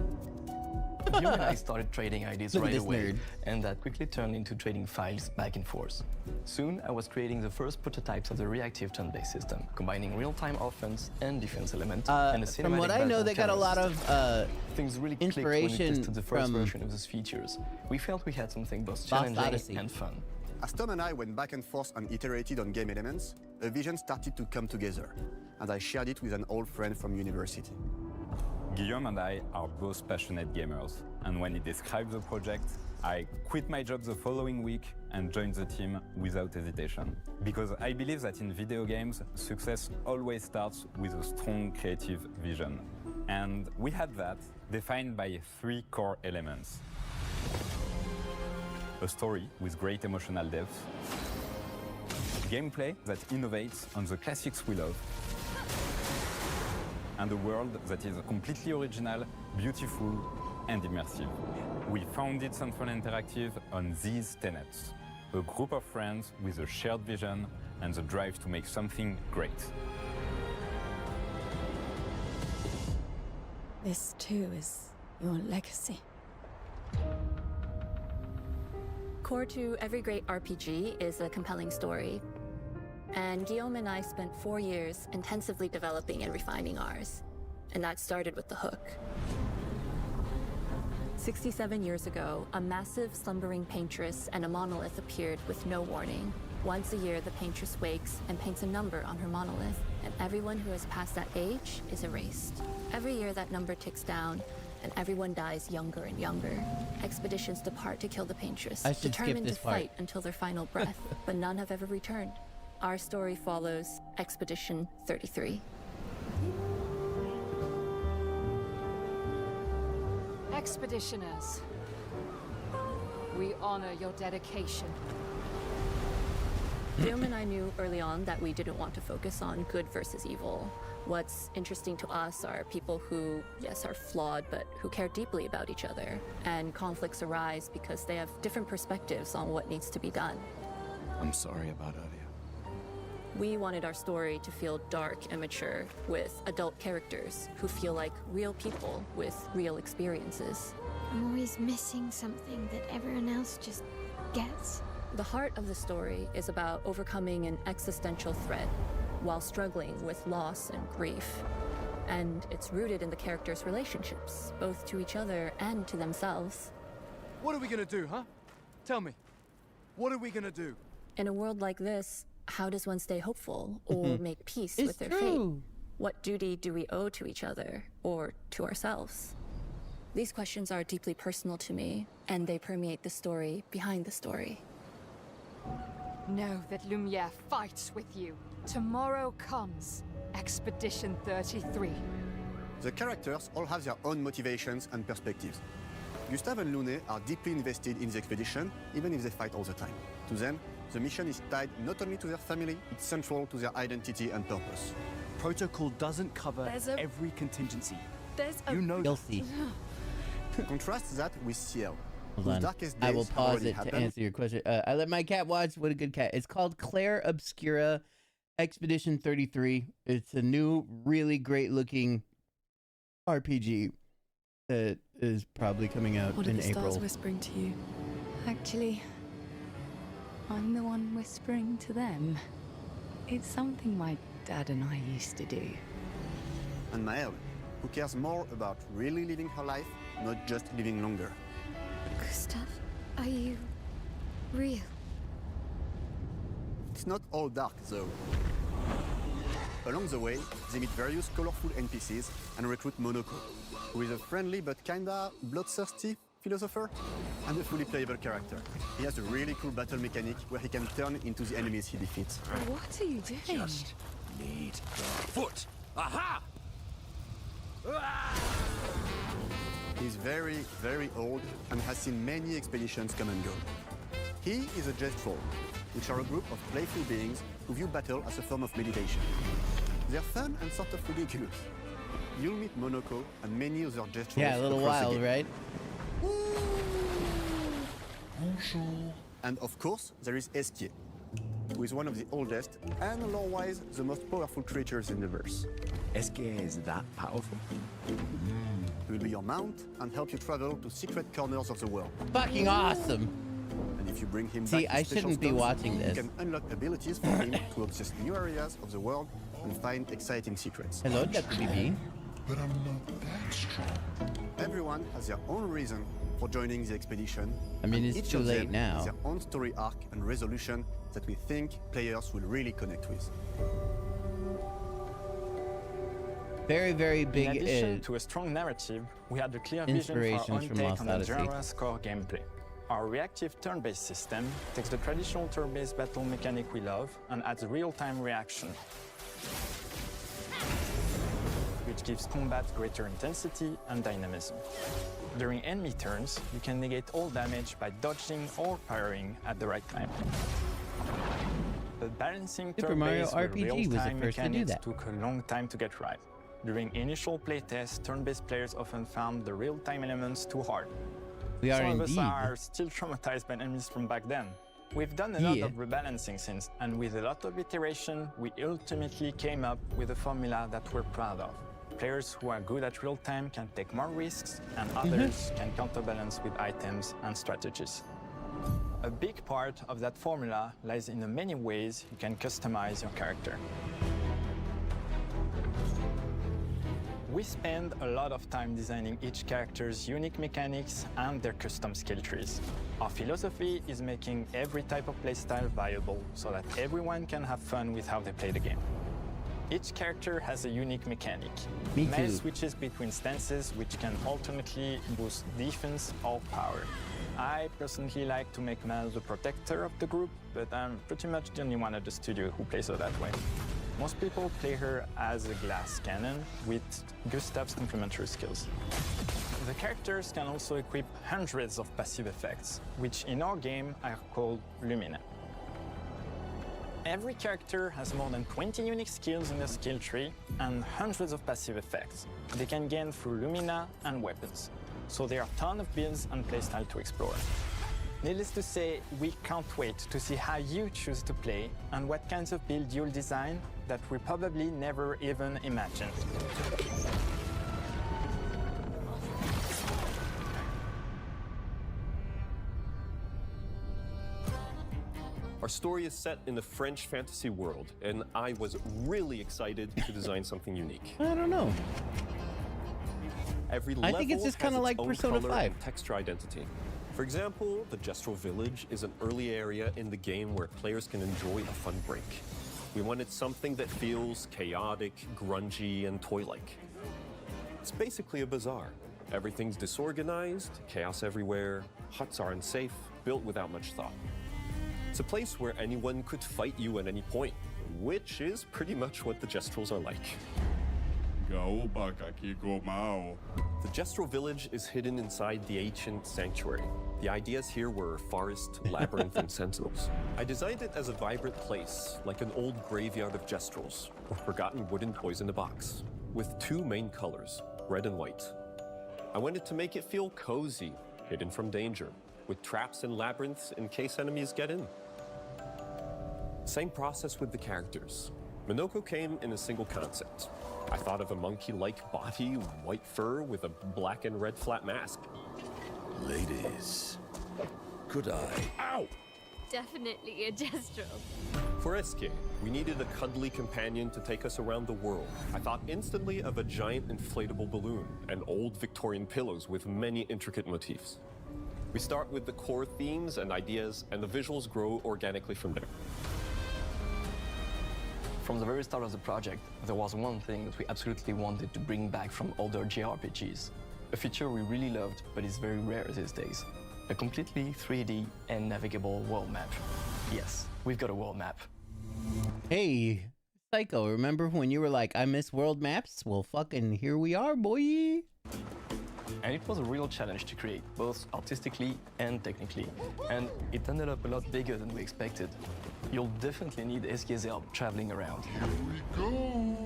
You and I started trading ideas right away, and that quickly turned into trading files back and forth. Soon, I was creating the first prototypes of the reactive turn-based system, combining real-time offense and defense elements, and a cinematic from what I know, they got a lot of things really inspiration clicked when we tested the first from version of those features. We felt we had something both challenging and fun. As Tom and I went back and forth and iterated on game elements, a vision started to come together, and I shared it with an old friend from university. Guillaume and I are both passionate gamers, and when he described the project, I quit my job the following week and joined the team without hesitation. Because I believe that in video games, success always starts with a strong creative vision. And we had that, defined by 3 core elements. A story with great emotional depth, gameplay that innovates on the classics we love, and a world that is completely original, beautiful, and immersive. We founded Sandfall Interactive on these tenets: a group of friends with a shared vision and the drive to make something great. This too is your legacy. Core to every great RPG is a compelling story. And Guillaume and I spent 4 years intensively developing and refining ours. And that started with the hook. 67 years ago, a massive slumbering paintress and a monolith appeared with no warning. Once a year, the paintress wakes and paints a number on her monolith, and everyone who has passed that age is erased. Every year, that number ticks down, and everyone dies younger and younger. Expeditions depart to kill the paintress, determined to fight until their final breath, but none have ever returned. Our story follows Expedition 33. Expeditioners, we honor your dedication. Guillaume and I knew early on that we didn't want to focus on good versus evil. What's interesting to us are people who, yes, are flawed, but who care deeply about each other. And conflicts arise because they have different perspectives on what needs to be done. I'm sorry about earlier. We wanted our story to feel dark and mature, with adult characters who feel like real people with real experiences. I'm always missing something that everyone else just gets. The heart of the story is about overcoming an existential threat while struggling with loss and grief. And it's rooted in the characters' relationships, both to each other and to themselves. What are we gonna do, huh? Tell me. What are we gonna do? In a world like this, how does one stay hopeful or make peace with their fate? What duty do we owe to each other or to ourselves? These questions are deeply personal to me, and they permeate the story behind the story. Know that Lumiere fights with you. Tomorrow comes Expedition 33. The characters all have their own motivations and perspectives. Gustave and Lune are deeply invested in the expedition, even if they fight all the time. To them, the mission is tied not only to their family, it's central to their identity and purpose. Protocol doesn't cover every contingency. You know Guilty. Contrast that with Ciel. Hold on. Darkest I days will have pause already it to happened. answer your question. I let my cat watch. What a good cat. It's called Clair Obscura Expedition 33. It's a new, really great looking RPG that is probably coming out What are in the April. stars whispering to you? Actually, I'm the one whispering to them. It's something my dad and I used to do. And Maëlle, who cares more about really living her life, not just living longer. Gustav, are you real? It's not all dark, though. Along the way, they meet various colorful NPCs and recruit Monoko, who is a friendly but kinda bloodthirsty philosopher and a fully playable character. He has a really cool battle mechanic where he can turn into the enemies he defeats. What are you doing? Just need the foot. Aha! He's very, very old and has seen many expeditions come and go. He is a Gestrol, which are a group of playful beings who view battle as a form of meditation. They're fun and sort of ridiculous. You'll meet Monoko and many other Gestrols. Yeah, a little wild, right? And of course, there is Esquier, who is one of the oldest and lore-wise the most powerful creatures in the verse. Esquier is that powerful? He will be your mount and help you travel to secret corners of the world. Fucking awesome! And if you bring him See, back to I special shouldn't be stones, watching this. You can unlock abilities for him to access new areas of the world and find exciting secrets. Hello, Deputy B. But I'm not that strong. Everyone has their own reason for joining the expedition. I mean, and it's each too of late them now. has their own story arc and resolution that we think players will really connect with. Very, very big. In addition to a strong narrative, we had a clear vision for our own take on the genre's core gameplay. Our reactive turn-based system takes the traditional turn-based battle mechanic we love and adds real-time reaction, which gives combat greater intensity and dynamism. During enemy turns, you can negate all damage by dodging or parrying at the right time. But balancing Super Mario turn-based with RPG was the real-time first to do mechanics that. took a long time to get right. During initial playtests, turn-based players often found the real-time elements too hard. We are Some of us indeed. are still traumatized by enemies from back then. We've done a lot Yeah. of rebalancing since, and with a lot of iteration, we ultimately came up with a formula that we're proud of. Players who are good at real-time can take more risks, and others can counterbalance with items and strategies. A big part of that formula lies in the many ways you can customize your character. We spend a lot of time designing each character's unique mechanics and their custom skill trees. Our philosophy is making every type of playstyle viable so that everyone can have fun with how they play the game. Each character has a unique mechanic. Me Mel too. switches between stances which can alternately boost defense or power. I personally like to make Mel the protector of the group, but I'm pretty much the only one at the studio who plays her that way. Most people play her as a glass cannon with Gustav's complementary skills. The characters can also equip hundreds of passive effects, which in our game are called Lumina. Every character has more than 20 unique skills in their skill tree and hundreds of passive effects they can gain through Lumina and weapons. So there are a ton of builds and playstyle to explore. Needless to say, we can't wait to see how you choose to play and what kinds of build you'll design that we probably never even imagined. Our story is set in the French fantasy world, and I was really excited to design something unique. I don't know. Every I level think it's just has kinda its like own Persona color 5. and texture identity. For example, the Gestrol Village is an early area in the game where players can enjoy a fun break. We wanted something that feels chaotic, grungy, and toy-like. It's basically a bazaar. Everything's disorganized, chaos everywhere, huts are unsafe, built without much thought. It's a place where anyone could fight you at any point, which is pretty much what the Gestrols are like. The Gestrol village is hidden inside the ancient sanctuary. The ideas here were forest, labyrinth, and sentinels. I designed it as a vibrant place, like an old graveyard of Gestrols, or forgotten wooden toys in a box, with two main colors, red and white. I wanted to make it feel cozy, hidden from danger, with traps and labyrinths in case enemies get in. Same process with the characters. Monoko came in a single concept. I thought of a monkey-like body, white fur with a black and red flat mask. Ladies, could I? Ow! definitely a Jestro. For SK, we needed a cuddly companion to take us around the world. I thought instantly of a giant inflatable balloon and old Victorian pillows with many intricate motifs. We start with the core themes and ideas, and the visuals grow organically from there. From the very start of the project, there was one thing that we absolutely wanted to bring back from older JRPGs. A feature we really loved, but is very rare these days. A completely 3D and navigable world map. Yes, we've got a world map. Hey, Psycho, remember when you were like, I miss world maps? Well, fucking here we are, boy. And it was a real challenge to create, both artistically and technically. And it ended up a lot bigger than we expected. You'll definitely need SK's help traveling around. Here we go!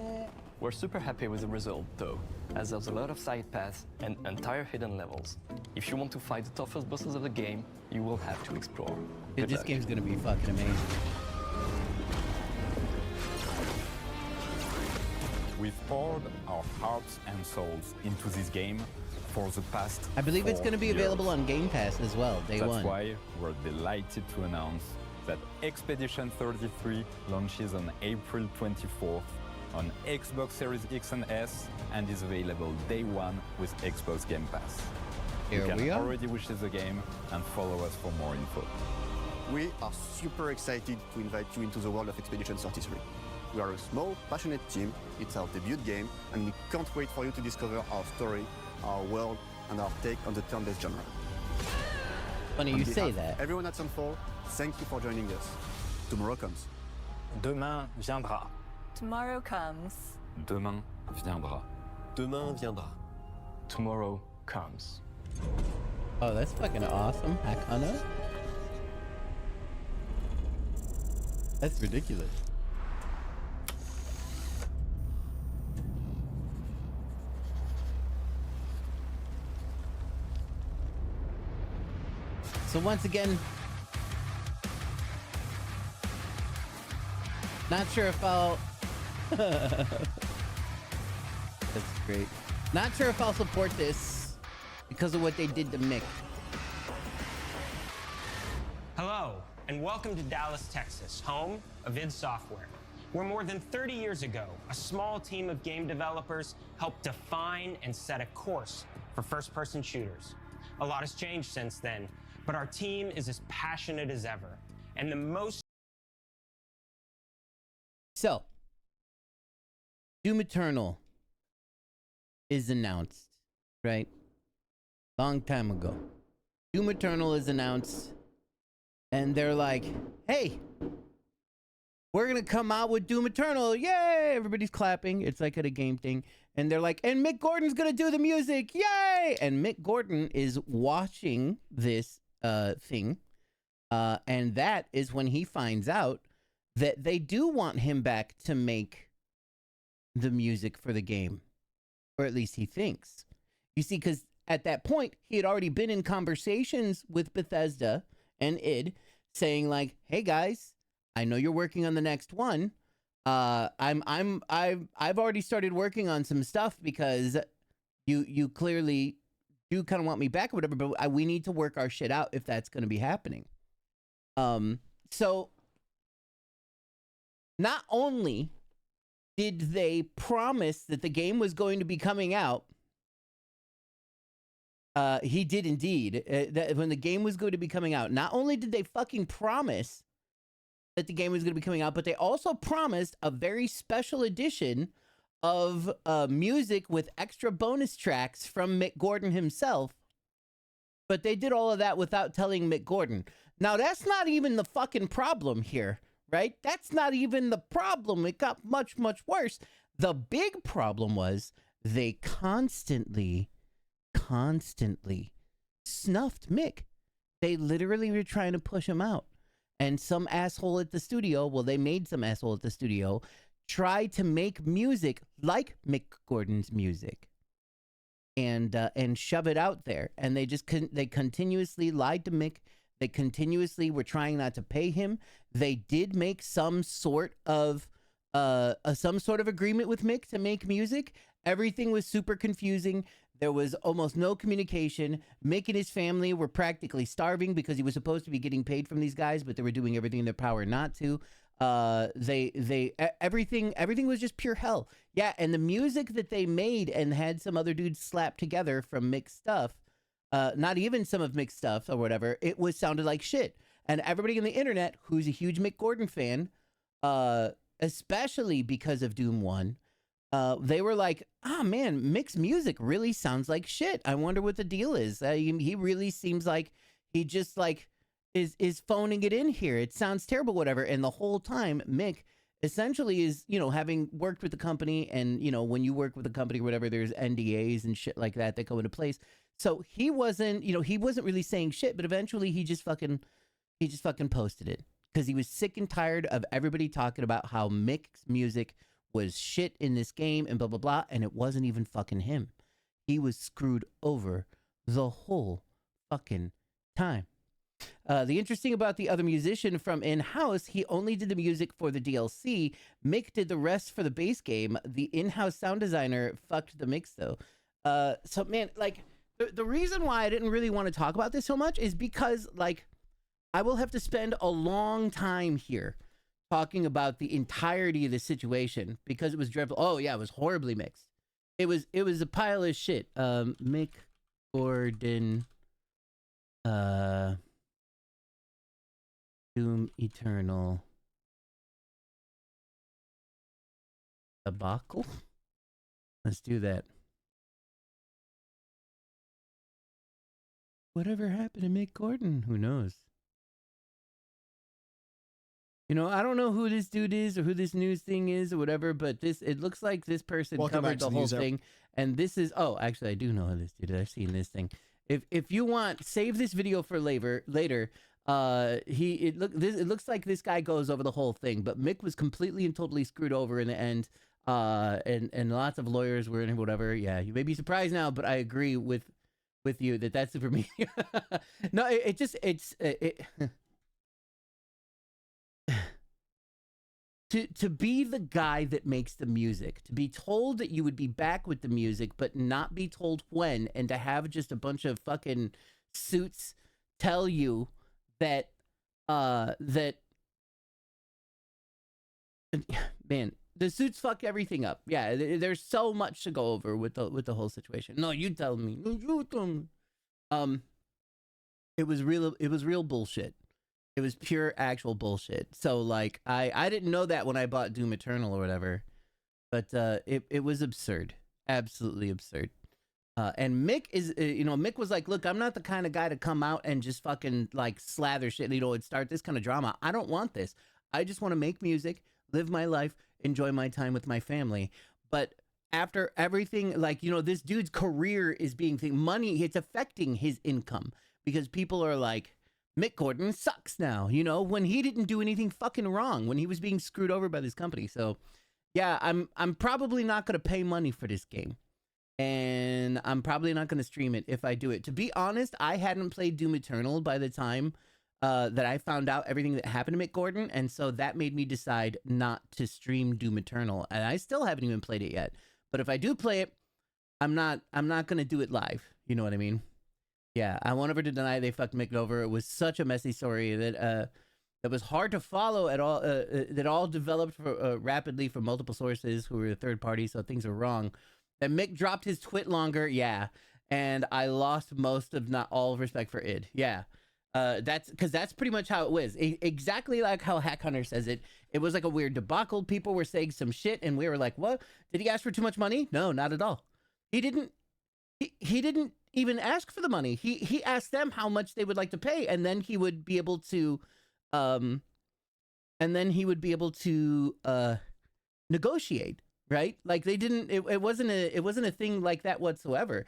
We're super happy with the result, though, as there's a lot of side paths and entire hidden levels. If you want to fight the toughest bosses of the game, you will have to explore. Good This luck. game's gonna be fucking amazing. We've poured our hearts and souls into this game for the past I believe it's 4 going to be years. available on Game Pass as well, day That's one. why we're delighted to announce that Expedition 33 launches on April 24th on Xbox Series X and S and is available day one with Xbox Game Pass. Here you we can are. already wish the game and follow us for more info. We are super excited to invite you into the world of Expedition 33. We are a small, passionate team, it's our debut game, and we can't wait for you to discover our story, our world, and our take on the turn-based genre. Funny On you behalf say of that. Everyone at Sunfall, thank you for joining us. Tomorrow comes. Demain viendra. Tomorrow comes. Demain viendra. Demain viendra. Tomorrow comes. Oh, that's fucking awesome, Hakana. That's ridiculous. So once again, not sure if I'll... That's great. Not sure if I'll support this because of what they did to Mick. Hello, and welcome to Dallas, Texas, home of id Software, where more than 30 years ago, a small team of game developers helped define and set a course for first-person shooters. A lot has changed since then, but our team is as passionate as ever. And the most... So, Doom Eternal is announced, right? Long time ago. Doom Eternal is announced, and they're like, hey, we're gonna come out with Doom Eternal, yay! Everybody's clapping, it's like at a game thing. And they're like, and Mick Gordon's gonna do the music, yay! And Mick Gordon is watching this thing, and that is when he finds out that they do want him back to make the music for the game, or at least he thinks. You see, because at that point he had already been in conversations with Bethesda and id, saying like, "Hey guys, I know you're working on the next one. I've already started working on some stuff because you clearly do kind of want me back or whatever, but we need to work our shit out if that's going to be happening." So not only did they promise that the game was going to be coming out, he did indeed. That when the game was going to be coming out, not only did they fucking promise that the game was going to be coming out, but they also promised a very special edition of music with extra bonus tracks from Mick Gordon himself. But they did all of that without telling Mick Gordon. Now, that's not even the fucking problem here, right? That's not even the problem. It got much, much worse. The big problem was they constantly snuffed Mick. They literally were trying to push him out. And some asshole at the studio, well, they made some asshole at the studio, try to make music like Mick Gordon's music and shove it out there. And they just they continuously lied to Mick. They continuously were trying not to pay him. They did make some sort of agreement with Mick to make music. Everything was super confusing. There was almost no communication. Mick and his family were practically starving because he was supposed to be getting paid from these guys, but they were doing everything in their power not to. Everything was just pure hell. Yeah, and the music that they made and had some other dudes slapped together from Mick's stuff, not even some of Mick's stuff or whatever, sounded like shit. And everybody on the internet who's a huge Mick Gordon fan, especially because of Doom 1, they were like, "Ah, man, Mick's music really sounds like shit. I wonder what the deal is. He really seems like he just like is phoning it in here. It sounds terrible, whatever." And the whole time, Mick essentially is, having worked with the company, and when you work with a company or whatever, there's NDAs and shit like that go into place. So he wasn't really saying shit, but eventually he just fucking posted it because he was sick and tired of everybody talking about how Mick's music was shit in this game and blah, blah, blah. And it wasn't even fucking him. He was screwed over the whole fucking time. The interesting about the other musician from in-house, he only did the music for the DLC. Mick did the rest for the base game. The in-house sound designer fucked the mix though. So man, like the reason why I didn't really want to talk about this so much is because like I will have to spend a long time here talking about the entirety of the situation because it was dreadful. Oh yeah, it was horribly mixed. It was a pile of shit. Mick Gordon, Doom Eternal debacle. Let's do that. Whatever happened to Mick Gordon? Who knows? I don't know who this dude is or who this news thing is or whatever, but it looks like this person covered the whole thing. And this is, actually, I do know who this dude is. I've seen this thing. If you want, save this video for later. It looks like this guy goes over the whole thing, but Mick was completely and totally screwed over in the end. And lots of lawyers were in whatever. Yeah, you may be surprised now, but I agree with you that's super me. No, To be the guy that makes the music, to be told that you would be back with the music, but not be told when, and to have just a bunch of fucking suits tell you that, man, the suits fuck everything up. Yeah, there's so much to go over with the whole situation. No, you tell me. You tell me. It was real bullshit. It was pure actual bullshit. So like I didn't know that when I bought Doom Eternal or whatever, but it was absurd, absolutely absurd. And Mick is, Mick was like, look, I'm not the kind of guy to come out and just fucking like slather shit, and start this kind of drama. I don't want this. I just want to make music, live my life, enjoy my time with my family. But after everything, like, this dude's career is being money, it's affecting his income because people are like, Mick Gordon sucks now, when he didn't do anything fucking wrong, when he was being screwed over by this company. So yeah, I'm probably not going to pay money for this game. And I'm probably not going to stream it if I do it. To be honest, I hadn't played Doom Eternal by the time that I found out everything that happened to Mick Gordon. And so that made me decide not to stream Doom Eternal. And I still haven't even played it yet. But if I do play it, I'm not going to do it live. You know what I mean? Yeah, I won't ever deny they fucked Mick over. It was such a messy story that was hard to follow at all. That all developed rapidly from multiple sources who were third parties, so things were wrong. Then Mick dropped his twit longer, yeah, and I lost most of not all respect for id. Yeah, that's pretty much how it was. Exactly like how Hack Hunter says it. It was like a weird debacle. People were saying some shit, and we were like, "What? Did he ask for too much money? No, not at all. He didn't. He didn't even ask for the money. He asked them how much they would like to pay, and then he would be able to, negotiate, right? Like they didn't. It wasn't a thing like that whatsoever.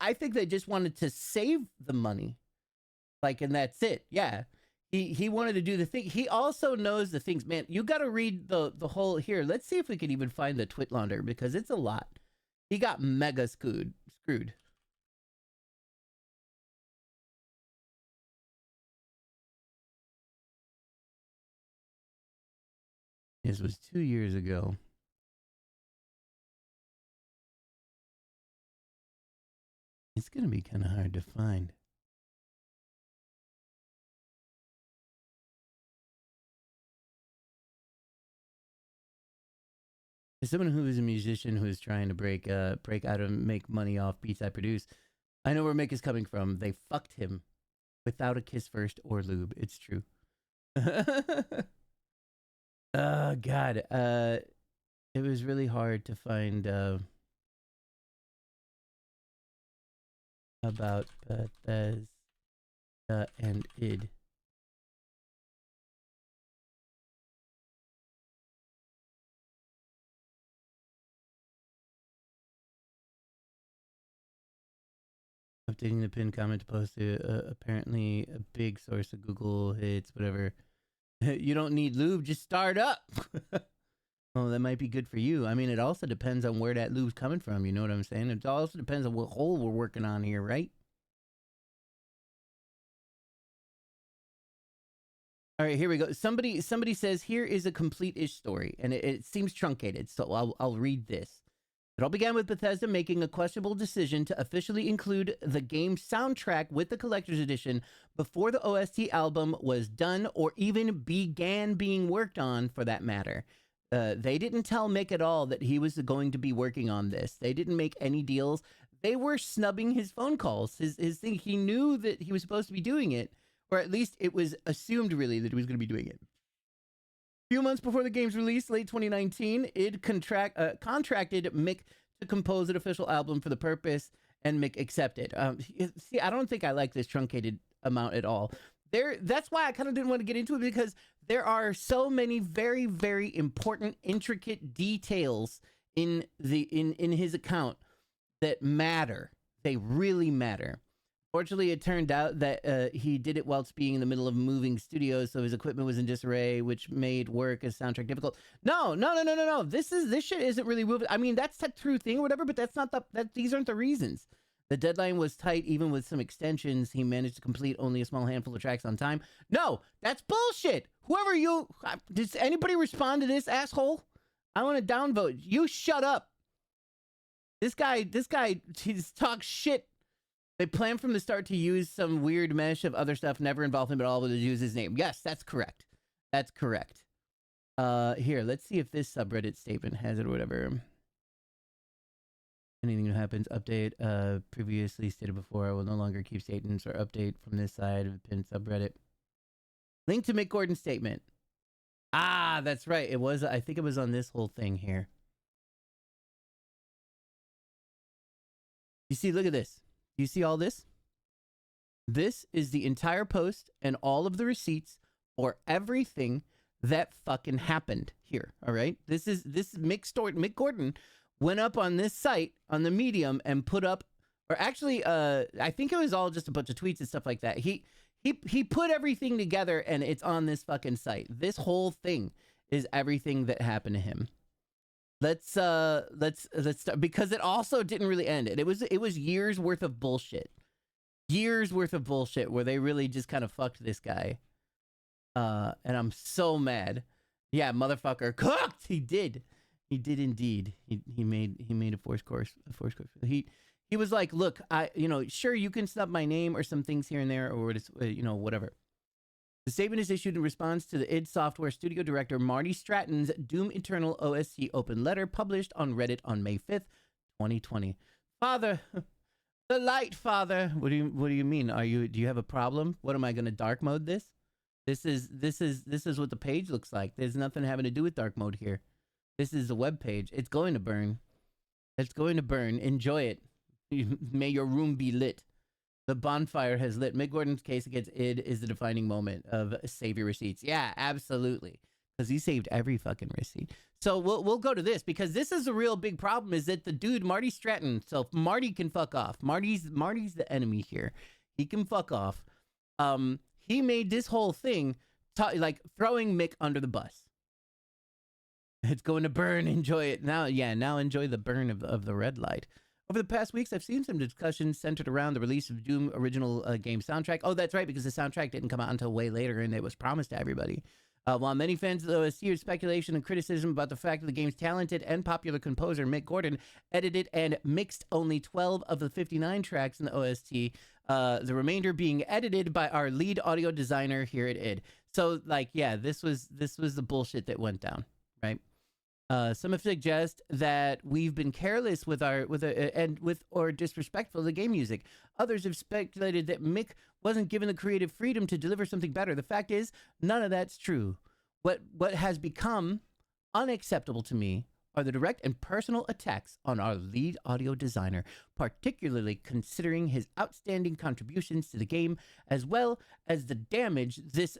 I think they just wanted to save the money, like, and that's it. Yeah, he wanted to do the thing. He also knows the things, man. You got to read the whole here. Let's see if we can even find the twit launder because it's a lot. He got mega screwed. This was 2 years ago. It's gonna be kind of hard to find. As someone who is a musician who is trying to break out and make money off beats I produce, I know where Mick is coming from. They fucked him without a kiss first or lube. It's true. Oh God. It was really hard to find about Bethesda and id. Updating the pinned comment to post it. Apparently a big source of Google hits, whatever. You don't need lube, just start up. Well, that might be good for you. I mean, it also depends on where that lube's coming from. You know what I'm saying? It also depends on what hole we're working on here, right? All right, here we go. Somebody says, here is a complete-ish story, and it seems truncated, so I'll read this. It all began with Bethesda making a questionable decision to officially include the game's soundtrack with the collector's edition before the OST album was done or even began being worked on, for that matter. They didn't tell Mick at all that he was going to be working on this. They didn't make any deals. They were snubbing his phone calls. His thing. He knew that he was supposed to be doing it, or at least it was assumed really that he was going to be doing it. A few months before the game's release, late 2019, id contracted Mick to compose an official album for the purpose, and Mick accepted. See, I don't think I like this truncated amount at all. That's why I kind of didn't want to get into it, because there are so many very, very important, intricate details in his account that matter. They really matter. Fortunately, it turned out that he did it whilst being in the middle of moving studios, so his equipment was in disarray, which made work as soundtrack difficult. No. This shit isn't really moving. I mean, that's a true thing or whatever, but that's not these aren't the reasons. The deadline was tight, even with some extensions. He managed to complete only a small handful of tracks on time. No, that's bullshit. Whoever you, does anybody respond to this asshole? I want to downvote. You shut up. This guy, he talks shit. They planned from the start to use some weird mesh of other stuff, never involved him at all, but to use his name. Yes, that's correct. That's correct. Here, let's see if this subreddit statement has it or whatever. Anything that happens, update. Previously stated before, I will no longer keep statements or update from this side of the pinned subreddit. Link to Mick Gordon's statement. Ah, that's right. It was, I think it was on this whole thing here. You see, look at this. You see all this? This is the entire post and all of the receipts for everything that fucking happened here. All right. This Mick Gordon went up on this site on the Medium and put up, or actually, I think it was all just a bunch of tweets and stuff like that. He put everything together and it's on this fucking site. This whole thing is everything that happened to him. Let's start, because it also didn't really end it. It was years worth of bullshit. Years worth of bullshit where they really just kind of fucked this guy. And I'm so mad. Yeah, motherfucker cooked. He did indeed. He made a force course. He was like, look, sure, you can snub my name or some things here and there, or whatever. The statement is issued in response to the id Software studio director Marty Stratton's Doom Eternal OST open letter published on Reddit on May 5th, 2020. Father, the light, Father. What do you mean? Do you have a problem? What am I going to dark mode this? This is what the page looks like. There's nothing having to do with dark mode here. This is a web page. It's going to burn. It's going to burn. Enjoy it. May your room be lit. The bonfire has lit. Mick Gordon's case against id is the defining moment of save your receipts. Yeah, absolutely. Because he saved every fucking receipt. So we'll go to this, because this is a real big problem, is that the dude, Marty Stratton, so Marty can fuck off. Marty's the enemy here. He can fuck off. He made this whole thing like throwing Mick under the bus. It's going to burn. Enjoy it. Now enjoy the burn of the red light. Over the past weeks, I've seen some discussions centered around the release of Doom original game soundtrack. Oh, that's right, because the soundtrack didn't come out until way later, and it was promised to everybody. While many fans of the OST hear speculation and criticism about the fact that the game's talented and popular composer Mick Gordon edited and mixed only 12 of the 59 tracks in the OST, the remainder being edited by our lead audio designer here at id. So, like, yeah, this was the bullshit that went down, right? Some have suggested that we've been careless with or disrespectful to the game music. Others have speculated that Mick wasn't given the creative freedom to deliver something better. The fact is, none of that's true. What has become unacceptable to me are the direct and personal attacks on our lead audio designer, particularly considering his outstanding contributions to the game, as well as the damage this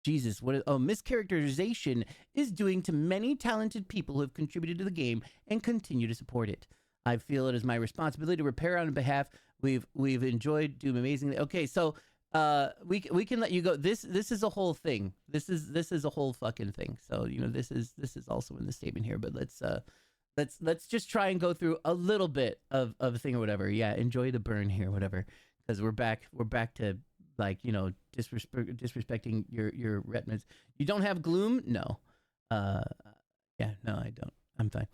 mischaracterization is doing to many talented people who have contributed to the game and continue to support it. I feel it is my responsibility to repair on behalf. We've enjoyed Doom amazingly. Okay, so we can let you go. This is a whole thing. This is a whole fucking thing. So, you know, this is also in the statement here, but let's just try and go through a little bit of a thing or whatever. Yeah, enjoy the burn here, whatever, because we're back to, like, you know, disrespecting your retinas. You don't have gloom? No. Yeah, no, I don't. I'm fine.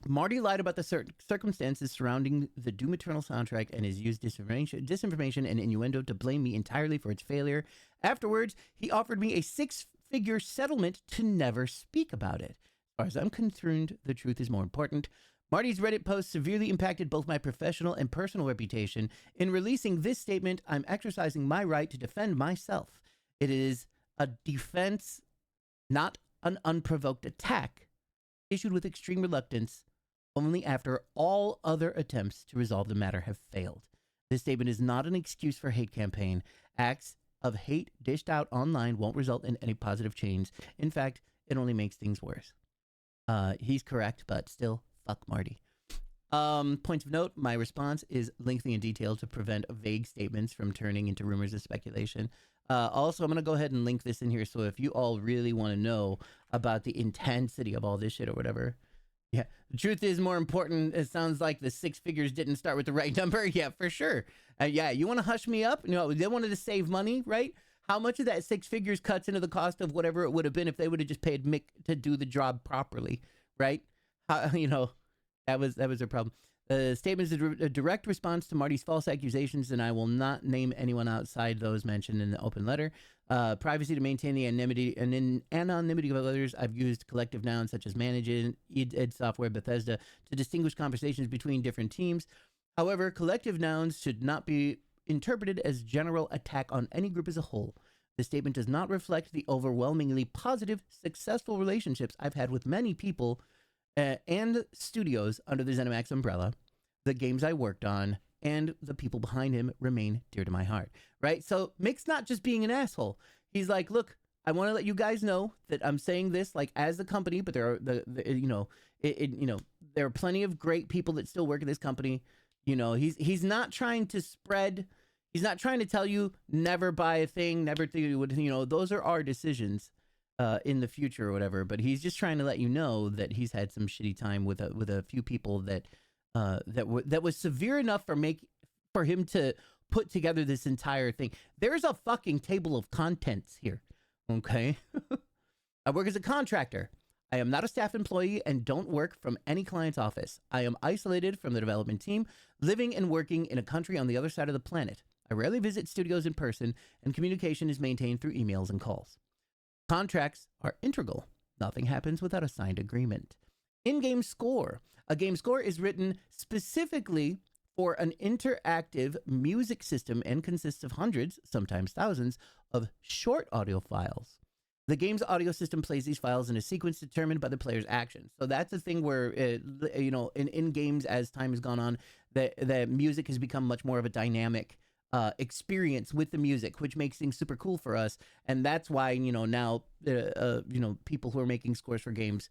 Marty lied about the circumstances surrounding the Doom Eternal soundtrack and has used disinformation and innuendo to blame me entirely for its failure. Afterwards, he offered me a 6-figure settlement to never speak about it. As far as I'm concerned, the truth is more important. Marty's Reddit post severely impacted both my professional and personal reputation. In releasing this statement, I'm exercising my right to defend myself. It is a defense, not an unprovoked attack, issued with extreme reluctance only after all other attempts to resolve the matter have failed. This statement is not an excuse for hate campaign. Acts of hate dished out online won't result in any positive change. In fact, it only makes things worse. He's correct, but still, fuck Marty. Points of note, my response is lengthy and detailed to prevent vague statements from turning into rumors and speculation. Also, I'm going to go ahead and link this in here, so if you all really want to know about the intensity of all this shit or whatever, yeah, the truth is more important. It sounds like the 6 figures didn't start with the right number. Yeah, for sure. Yeah, you want to hush me up? You know, they wanted to save money, right? How much of that 6 figures cuts into the cost of whatever it would have been if they would have just paid Mick to do the job properly, right? You know, that was their problem. The statement is a direct response to Marty's false accusations, and I will not name anyone outside those mentioned in the open letter. Privacy to maintain the anonymity of others. I've used collective nouns such as managing, id Software, Bethesda to distinguish conversations between different teams. However, collective nouns should not be interpreted as general attack on any group as a whole. The statement does not reflect the overwhelmingly positive, successful relationships I've had with many people and studios under the ZeniMax umbrella. The games I worked on and the people behind him remain dear to my heart, right? So Mick's not just being an asshole. He's like, look, I want to let you guys know that I'm saying this like as the company, but there are there are plenty of great people that still work at this company. You know, he's not trying to spread. He's not trying to tell you never buy a thing, never do, you know, those are our decisions in the future or whatever. But he's just trying to let you know that he's had some shitty time with a few people that was severe enough for him to put together this entire thing. There's a fucking table of contents here. Okay. I work as a contractor. I am not a staff employee and don't work from any client's office. I am isolated from the development team, living and working in a country on the other side of the planet. I rarely visit studios in person, and communication is maintained through emails and calls. Contracts are integral. Nothing happens without a signed agreement. In-game score. A game score is written specifically for an interactive music system and consists of hundreds, sometimes thousands, of short audio files. The game's audio system plays these files in a sequence determined by the player's actions. So that's the thing where, in games as time has gone on, the music has become much more of a dynamic experience with the music, which makes things super cool for us. And that's why, now, people who are making scores for games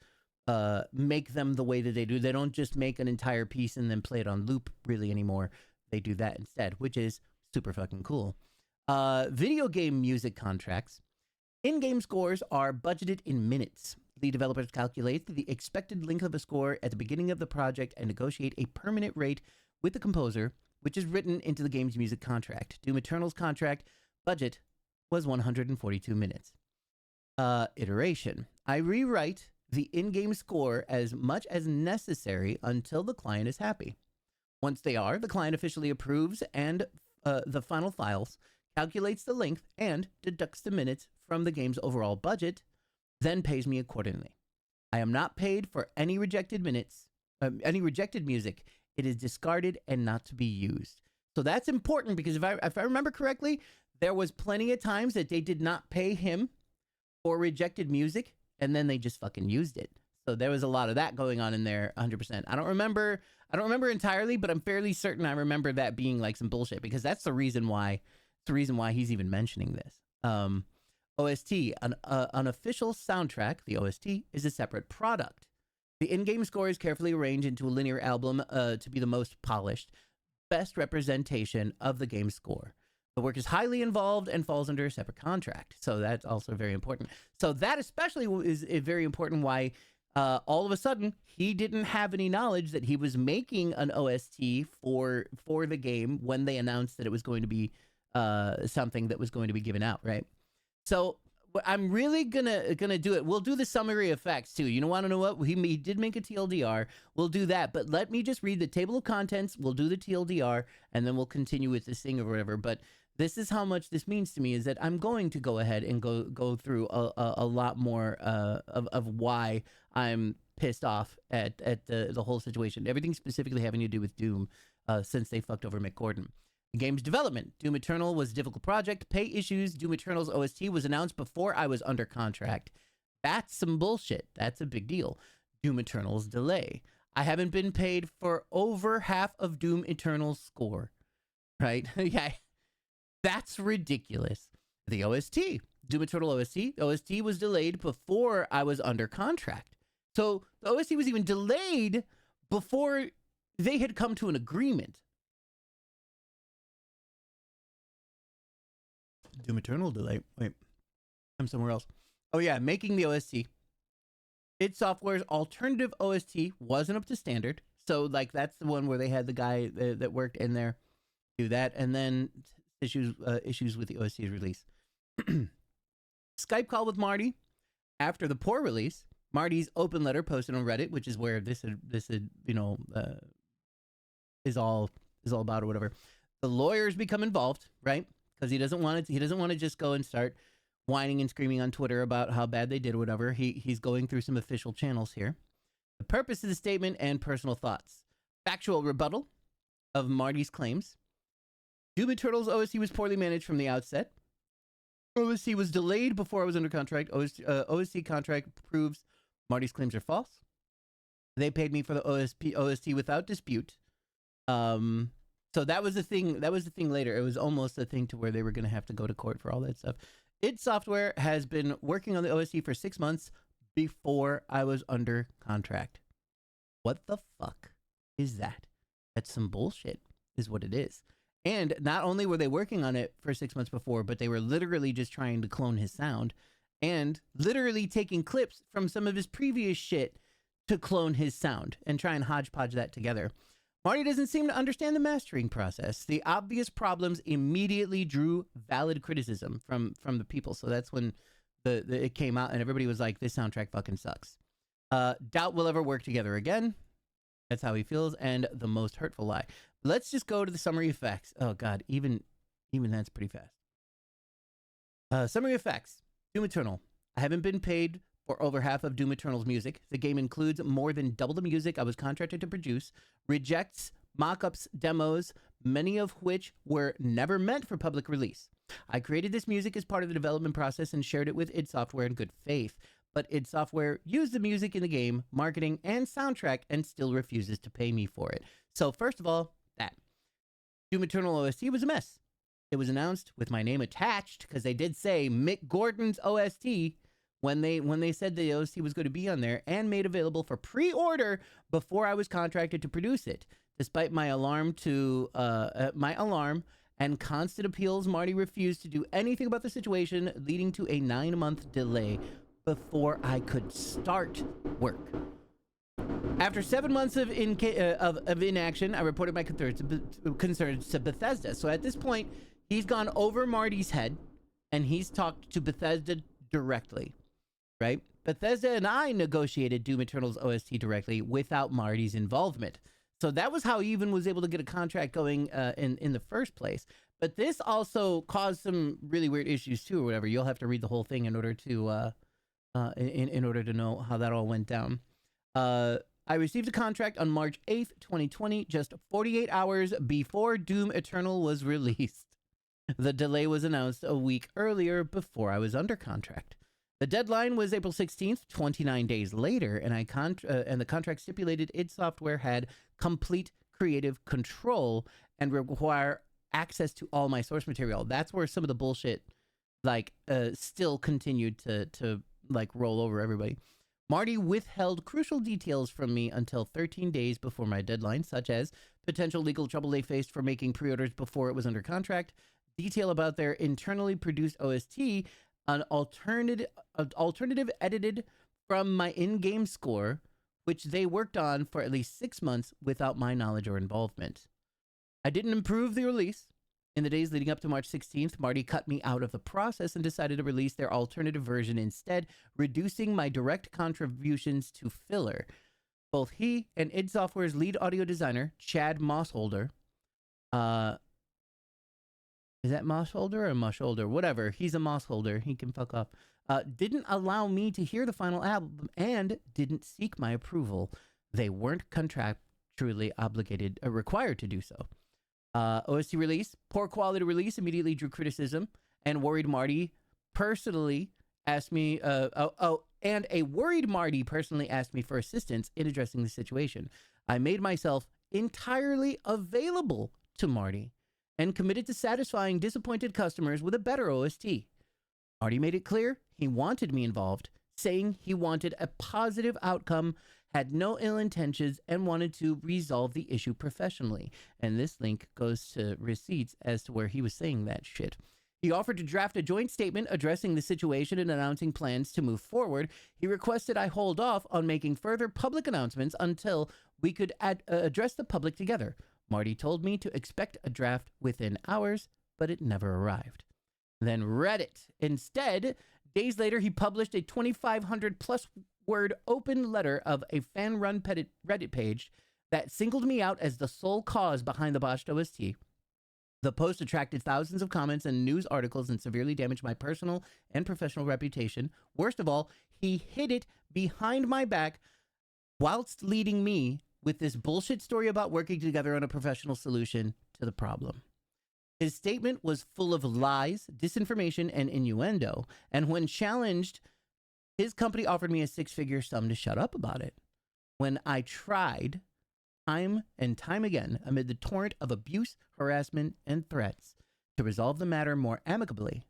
make them the way that they do. They don't just make an entire piece and then play it on loop really anymore. They do that instead, which is super fucking cool. Video game music contracts. In-game scores are budgeted in minutes. The developers calculate the expected length of a score at the beginning of the project and negotiate a permanent rate with the composer, which is written into the game's music contract. Doom Eternal's contract budget was 142 minutes. Iteration. I rewrite the in-game score as much as necessary until the client is happy. Once they are, the client officially approves and the final files, calculates the length, and deducts the minutes from the game's overall budget, then pays me accordingly. I am not paid for any rejected minutes, any rejected music. It is discarded and not to be used. So that's important because if I remember correctly, there was plenty of times that they did not pay him for rejected music, and then they just fucking used it. So there was a lot of that going on in there, 100%. I don't remember entirely, but I'm fairly certain I remember that being like some bullshit because that's the reason why. It's the reason why he's even mentioning this. OST, an official soundtrack. The OST is a separate product. The in-game score is carefully arranged into a linear album to be the most polished, best representation of the game's score. The work is highly involved and falls under a separate contract. So that's also very important. So that especially is very important why all of a sudden he didn't have any knowledge that he was making an OST for the game when they announced that it was going to be something that was going to be given out, right? So I'm really gonna do it. We'll do the summary effects too. You want to know what? He did make a TLDR. We'll do that, but let me just read the table of contents. We'll do the TLDR, and then we'll continue with this thing or whatever. But this is how much this means to me, is that I'm going to go ahead and go through a lot more of why I'm pissed off at the whole situation. Everything specifically having to do with Doom, since they fucked over Mick Gordon. The game's development. Doom Eternal was a difficult project. Pay issues. Doom Eternal's OST was announced before I was under contract. That's some bullshit. That's a big deal. Doom Eternal's delay. I haven't been paid for over half of Doom Eternal's score. Right? Yeah. That's ridiculous. The OST. Doom Eternal OST. The OST was delayed before I was under contract. So the OST was even delayed before they had come to an agreement. Doom Eternal delay. Wait, I'm somewhere else. Oh yeah, making the OST. id Software's alternative OST wasn't up to standard. So like that's the one where they had the guy that worked in there do that, and then issues with the OST's release. Skype call with Marty after the poor release. Marty's open letter posted on Reddit, which is where this is all about or whatever. The lawyers become involved, right? Because he doesn't want to just go and start whining and screaming on Twitter about how bad they did or whatever. He's going through some official channels here. The purpose of the statement and personal thoughts. Factual rebuttal of Marty's claims. Doom Eternal's OST was poorly managed from the outset. OST was delayed before I was under contract. OST contract proves Marty's claims are false. They paid me for the OST without dispute. So that was the thing. That was the thing later. It was almost a thing to where they were going to have to go to court for all that stuff. id Software has been working on the OST for 6 months before I was under contract. What the fuck is that? That's some bullshit, is what it is. And not only were they working on it for 6 months before, but they were literally just trying to clone his sound and literally taking clips from some of his previous shit to clone his sound and try and hodgepodge that together. Marty doesn't seem to understand the mastering process. The obvious problems immediately drew valid criticism from the people. So that's when it came out and everybody was like, this soundtrack fucking sucks. Doubt we'll ever work together again. That's how he feels. And the most hurtful lie. Let's just go to the summary effects. Oh God, even that's pretty fast. Summary effects. Doom Eternal. I haven't been paid for over half of Doom Eternal's music. The game includes more than double the music I was contracted to produce, rejects mock-ups, demos, many of which were never meant for public release. I created this music as part of the development process and shared it with id Software in good faith, but id Software used the music in the game, marketing, and soundtrack and still refuses to pay me for it. So first of all, that. Doom Eternal OST was a mess. It was announced with my name attached, because they did say Mick Gordon's OST when they said the OST was going to be on there, and made available for pre-order before I was contracted to produce it. Despite my alarm and constant appeals, Marty refused to do anything about the situation, leading to a 9-month delay before I could start work. After 7 months of inaction, I reported my concerns to Bethesda. So at this point, he's gone over Marty's head, and he's talked to Bethesda directly, right? Bethesda and I negotiated Doom Eternal's OST directly without Marty's involvement. So that was how he even was able to get a contract going in the first place. But this also caused some really weird issues too, or whatever. You'll have to read the whole thing in order to in order to know how that all went down. I received a contract on March 8th, 2020, just 48 hours before Doom Eternal was released. The delay was announced a week earlier before I was under contract. The deadline was April 16th, 29 days later, and the contract stipulated id Software had complete creative control and require access to all my source material. That's where some of the bullshit still continued to roll over everybody. Marty withheld crucial details from me until 13 days before my deadline, such as potential legal trouble they faced for making pre-orders before it was under contract, detail about their internally produced OST, an alternative edited from my in-game score, which they worked on for at least 6 months without my knowledge or involvement. I didn't improve the release. In the days leading up to March 16th, Marty cut me out of the process and decided to release their alternative version instead, reducing my direct contributions to filler. Both he and id Software's lead audio designer, Chad Mossholder, is that Mossholder or Mossholder? Whatever. He's a Mossholder. He can fuck off. Didn't allow me to hear the final album and didn't seek my approval. They weren't contractually required to do so. OST release, poor quality release, immediately drew criticism and worried Marty personally asked me, and a worried Marty personally asked me for assistance in addressing the situation. I made myself entirely available to Marty and committed to satisfying disappointed customers with a better OST. Marty made it clear he wanted me involved, saying he wanted a positive outcome, had no ill intentions, and wanted to resolve the issue professionally. And this link goes to receipts as to where he was saying that shit. He offered to draft a joint statement addressing the situation and announcing plans to move forward. He requested I hold off on making further public announcements until we could address the public together. Marty told me to expect a draft within hours, but it never arrived. Then Reddit. Instead, days later, he published a 2,500 plus word open letter of a fan-run Reddit page that singled me out as the sole cause behind the botched OST. The post attracted thousands of comments and news articles and severely damaged my personal and professional reputation. Worst of all, he hid it behind my back whilst leading me with this bullshit story about working together on a professional solution to the problem. His statement was full of lies, disinformation, and innuendo, and when challenged, his company offered me a six-figure sum to shut up about it. When I tried, time and time again, amid the torrent of abuse, harassment, and threats, to resolve the matter more amicably,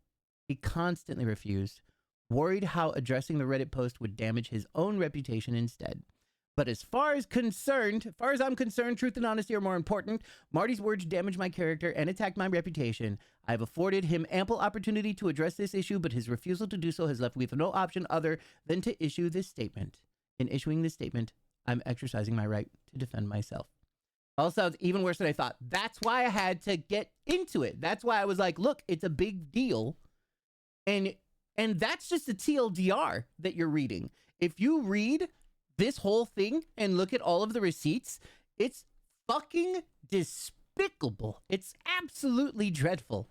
he constantly refused, worried how addressing the Reddit post would damage his own reputation instead. But as far as I'm concerned, truth and honesty are more important. Marty's words damaged my character and attacked my reputation. I've afforded him ample opportunity to address this issue, but his refusal to do so has left me with no option other than to issue this statement. In issuing this statement, I'm exercising my right to defend myself. All sounds even worse than I thought. That's why I had to get into it. That's why I was like, look, it's a big deal. And that's just the TLDR that you're reading. If you read this whole thing and look at all of the receipts, it's fucking despicable. It's absolutely dreadful.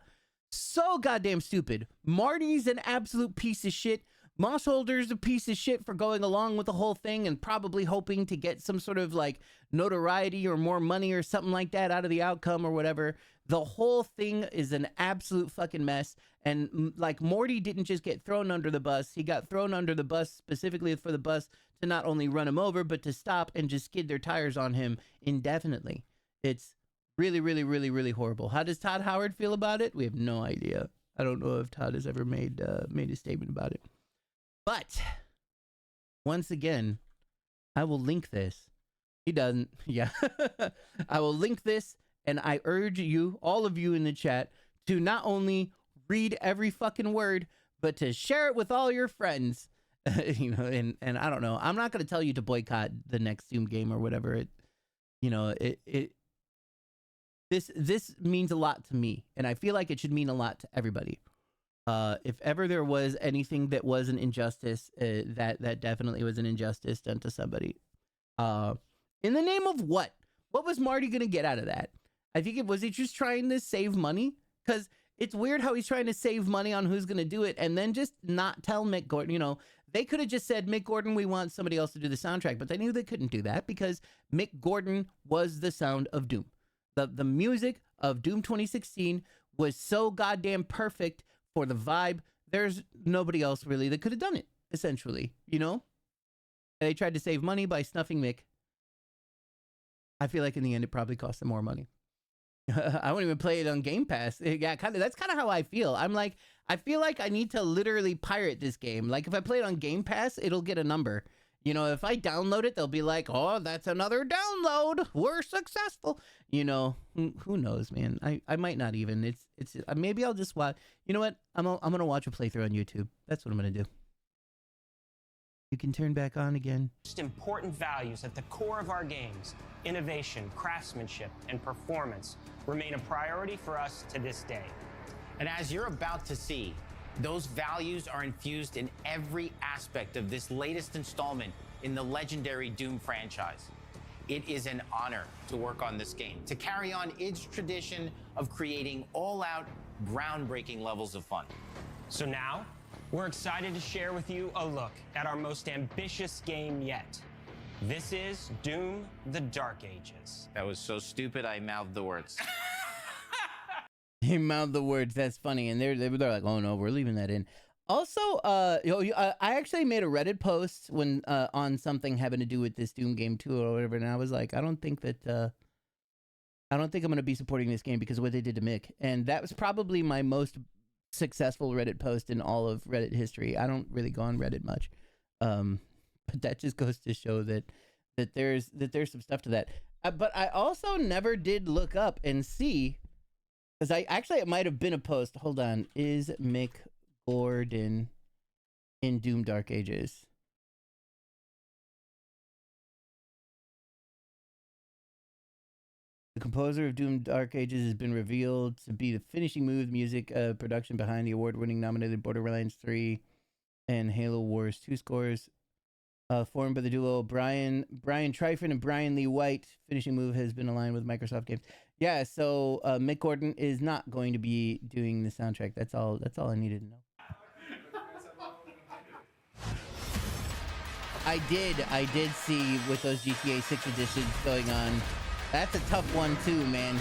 So goddamn stupid. Marty's an absolute piece of shit. Mossholder's a piece of shit for going along with the whole thing and probably hoping to get some sort of like notoriety or more money or something like that out of the outcome or whatever. The whole thing is an absolute fucking mess. And like Morty didn't just get thrown under the bus. He got thrown under the bus specifically for the bus to not only run him over, but to stop and just skid their tires on him indefinitely. It's really, really, really, really horrible. How does Todd Howard feel about it? We have no idea. I don't know if Todd has ever made a statement about it. But once again, I will link this. He doesn't. Yeah. I will link this, and I urge you, all of you in the chat, to not only read every fucking word, but to share it with all your friends. You know, and I don't know. I'm not going to tell you to boycott the next Doom game or whatever. This means a lot to me, and I feel like it should mean a lot to everybody. If ever there was anything that was an injustice, that definitely was an injustice done to somebody. In the name of what? What was Marty gonna get out of that? I think was he just trying to save money? Because it's weird how he's trying to save money on who's gonna do it, and then just not tell Mick Gordon. You know, they could have just said, Mick Gordon, we want somebody else to do the soundtrack, but they knew they couldn't do that because Mick Gordon was the sound of Doom. The music of Doom 2016 was so goddamn perfect for the vibe. There's nobody else really that could have done it, essentially, you know? And they tried to save money by snuffing Mick. I feel like in the end it probably cost them more money. I won't even play it on Game Pass. Yeah, that's kind of how I feel. I'm like, I feel like I need to literally pirate this game. Like if I play it on Game Pass, it'll get a number. You know, if I download it, they'll be like, oh, that's another download. We're successful. You know, who knows, man? I might not even. It's maybe I'll just watch. You know what? I'm gonna watch a playthrough on YouTube. That's what I'm gonna do. You can turn back on again. Most important values at the core of our games, innovation, craftsmanship, and performance, remain a priority for us to this day. And as you're about to see, those values are infused in every aspect of this latest installment in the legendary Doom franchise. It is an honor to work on this game, to carry on its tradition of creating all-out, groundbreaking levels of fun. So now, we're excited to share with you a look at our most ambitious game yet. This is Doom: The Dark Ages. That was so stupid, I mouthed the words. He mouthed the words. That's funny. And they're like, oh no, we're leaving that in. Also, I actually made a Reddit post when on something having to do with this Doom game 2 or whatever, and I was like, I don't think I'm gonna be supporting this game because of what they did to Mick. And that was probably my most successful Reddit post in all of Reddit history. I don't really go on Reddit much, but that just goes to show that there's some stuff to that. But I also never did look up and see, because it might have been a post. Hold on, is Mick Gordon in Doom Dark Ages? The composer of Doom Dark Ages has been revealed to be the finishing move music production behind the award-winning nominated Borderlands 3 and Halo Wars 2 scores. Formed by the duo Brian Tryford and Brian Lee White, finishing move has been aligned with Microsoft Games. Yeah, so Mick Gordon is not going to be doing the soundtrack. That's all I needed to know. I did see with those GTA 6 editions going on. That's a tough one too, man.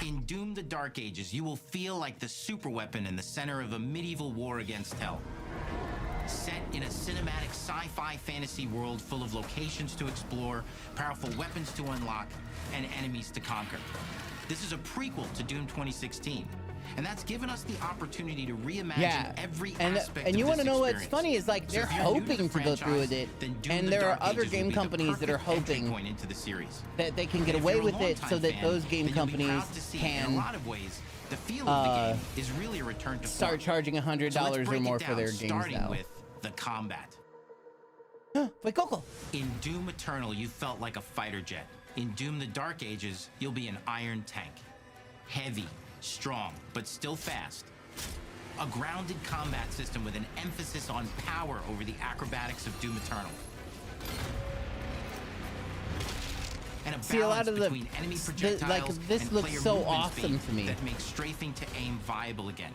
In Doom: The Dark Ages, you will feel like the superweapon in the center of a medieval war against hell. Set in a cinematic sci-fi fantasy world full of locations to explore, powerful weapons to unlock, and enemies to conquer. This is a prequel to Doom 2016. And that's given us the opportunity to reimagine every aspect and you want to know what's funny is like they're hoping to go through with it, and there are other game companies that are hoping that they can get away with it, so that those game companies can, in a lot of ways, the feel of the game is really a return to start charging $100 or more for their games starting now. with the combat. Wait, Coco. In Doom Eternal, you felt like a fighter jet. In Doom: The Dark Ages, you'll be an iron tank. Heavy, strong, but still fast. A grounded combat system with an emphasis on power over the acrobatics of Doom Eternal. And See, a lot of between enemy projectiles like this and looks player so movement awesome speed to me. that makes strafing to aim viable again,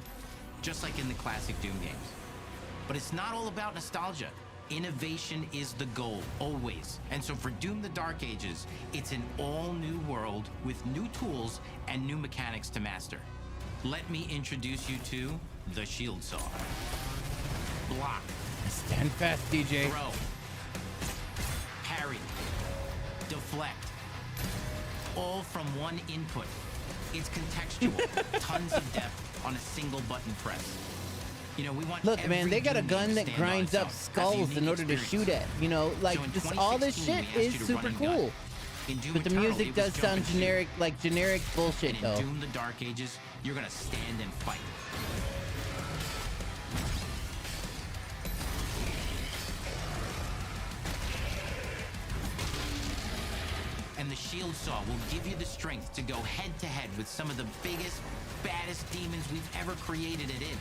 just like in the classic Doom games. But it's not all about nostalgia. Innovation is the goal, always. And so for Doom: The Dark Ages, it's an all-new world with new tools and new mechanics to master. Let me introduce you to the Shield Saw. Block. Stand fast, DJ. Throw. Parry. Deflect. All from one input. It's contextual. Tons of depth on a single button press. You know, we want Look, man, they got a gun that grinds up skulls in order to shoot at. You know, like all this shit is super cool. But the music does sound generic, like generic bullshit, though. In Doom: The Dark Ages, you're gonna stand and fight. the shield saw will give you the strength to go head-to-head with some of the biggest, baddest demons we've ever created at id.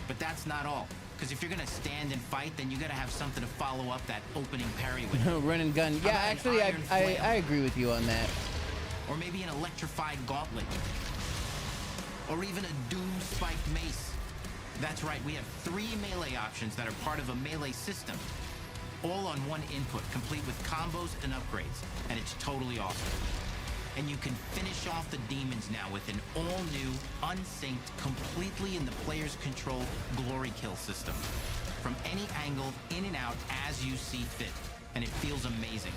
But that's not all. Because if you're gonna stand and fight, then you gotta have something to follow up that opening parry with. Run and gun. Yeah, actually, I agree with you on that. Or maybe an electrified gauntlet. Or even a doom spiked mace. That's right, we have 3 melee options that are part of a melee system. All on one input, complete with combos and upgrades. And it's totally awesome. And you can finish off the demons now with an all-new, unsynced, completely in the player's control glory kill system. From any angle, in and out, as you see fit. And it feels amazing.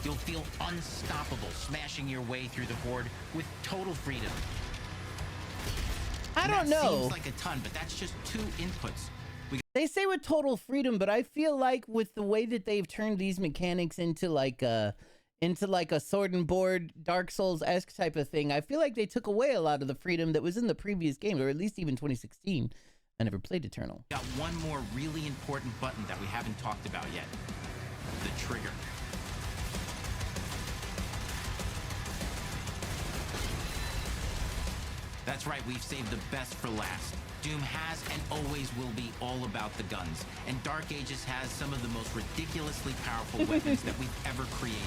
You'll feel unstoppable, smashing your way through the horde with total freedom. I don't know. Seems like a ton, but that's just 2 inputs. They say with total freedom, but I feel like with the way that they've turned these mechanics into like a sword and board Dark Souls-esque type of thing, I feel like they took away a lot of the freedom that was in the previous game, or at least even 2016. I never played Eternal. Got one more really important button that we haven't talked about yet. The trigger. That's right, we've saved the best for last. Doom has and always will be all about the guns, and Dark Ages has some of the most ridiculously powerful weapons that we've ever created.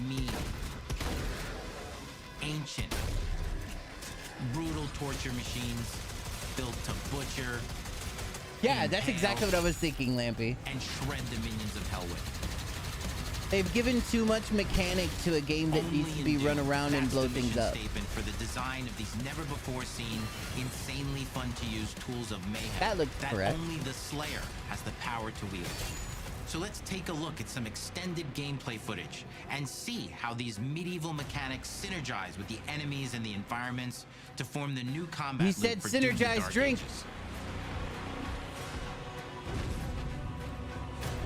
Mean, ancient, brutal torture machines built to butcher. Yeah, that's exactly what I was thinking, Lampy. And shred the minions of hell with. They've given too much mechanic to a game that needs to be run around and blow things up. Statement for the design of these never-before-seen, insanely fun-to-use tools of mayhem that looks correct. Only the Slayer has the power to wield. So let's take a look at some extended gameplay footage and see how these medieval mechanics synergize with the enemies and the environments to form the new combat. He said synergize drink.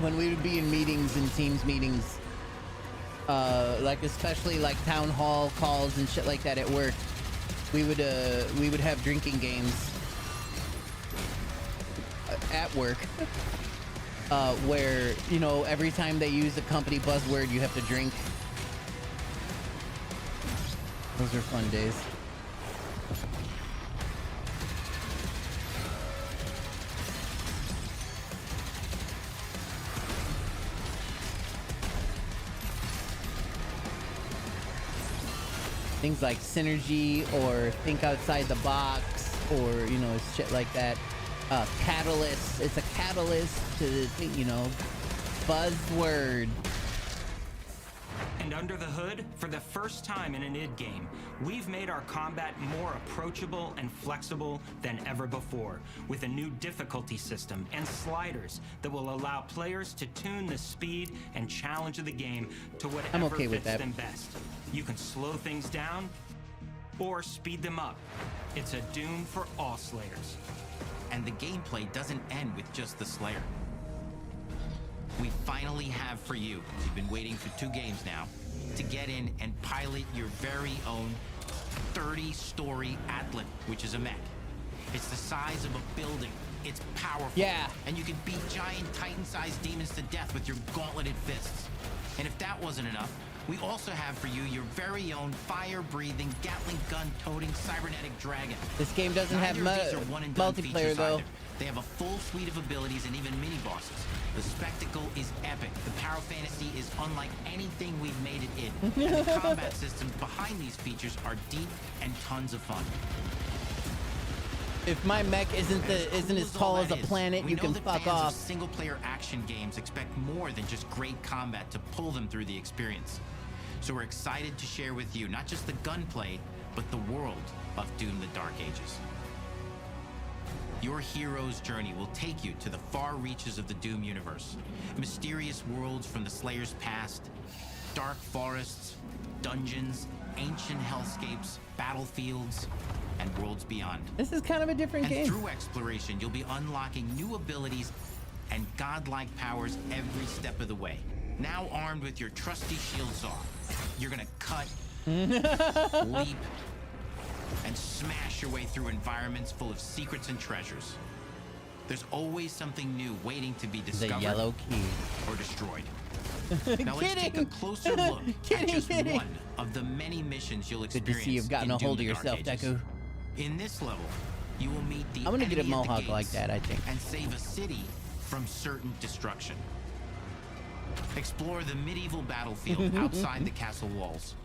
When we would be in meetings and teams meetings, like especially like town hall calls and shit like that at work, we would have drinking games at work, where, you know, every time they use a company buzzword, you have to drink. Those are fun days. Things like synergy or think outside the box, or, you know, shit like that. Catalyst. It's a catalyst to, you know, buzzword. And under the hood, for the first time in an id game, we've made our combat more approachable and flexible than ever before, with a new difficulty system and sliders that will allow players to tune the speed and challenge of the game to whatever fits them best. You can slow things down or speed them up. It's a Doom for all Slayers. And the gameplay doesn't end with just the Slayer. We finally have for you, you've been waiting for 2 games now, to get in and pilot your very own 30-story Atlan, which is a mech. It's the size of a building. It's powerful. Yeah. And you can beat giant Titan-sized demons to death with your gauntleted fists. And if that wasn't enough, we also have for you your very own fire-breathing, Gatling gun-toting cybernetic dragon. This game doesn't have multiplayer though. Either. They have a full suite of abilities and even mini-bosses. The spectacle is epic. The power fantasy is unlike anything we've made it in. And the combat systems behind these features are deep and tons of fun. If my mech isn't as tall as a planet, you can fuck off. Single-player action games expect more than just great combat to pull them through the experience. So we're excited to share with you not just the gunplay, but the world of Doom: The Dark Ages. Your hero's journey will take you to the far reaches of the Doom universe. Mysterious worlds from the Slayer's past, dark forests, dungeons, ancient hellscapes, battlefields, and worlds beyond. This is kind of a different game. And through exploration, you'll be unlocking new abilities and godlike powers every step of the way. Now armed with your trusty shield saw, you're gonna cut, leap, and smash your way through environments full of secrets and treasures. There's always something new waiting to be discovered. The yellow key. Or destroyed. Now let's take a closer look at just one of the many missions you'll experience. Good to see you've gotten a hold of yourself, Deku. In this level, you will meet the I'm gonna get a enemy at the mohawk like gates that, I think. and save a city from certain destruction. Explore the medieval battlefield outside the castle walls,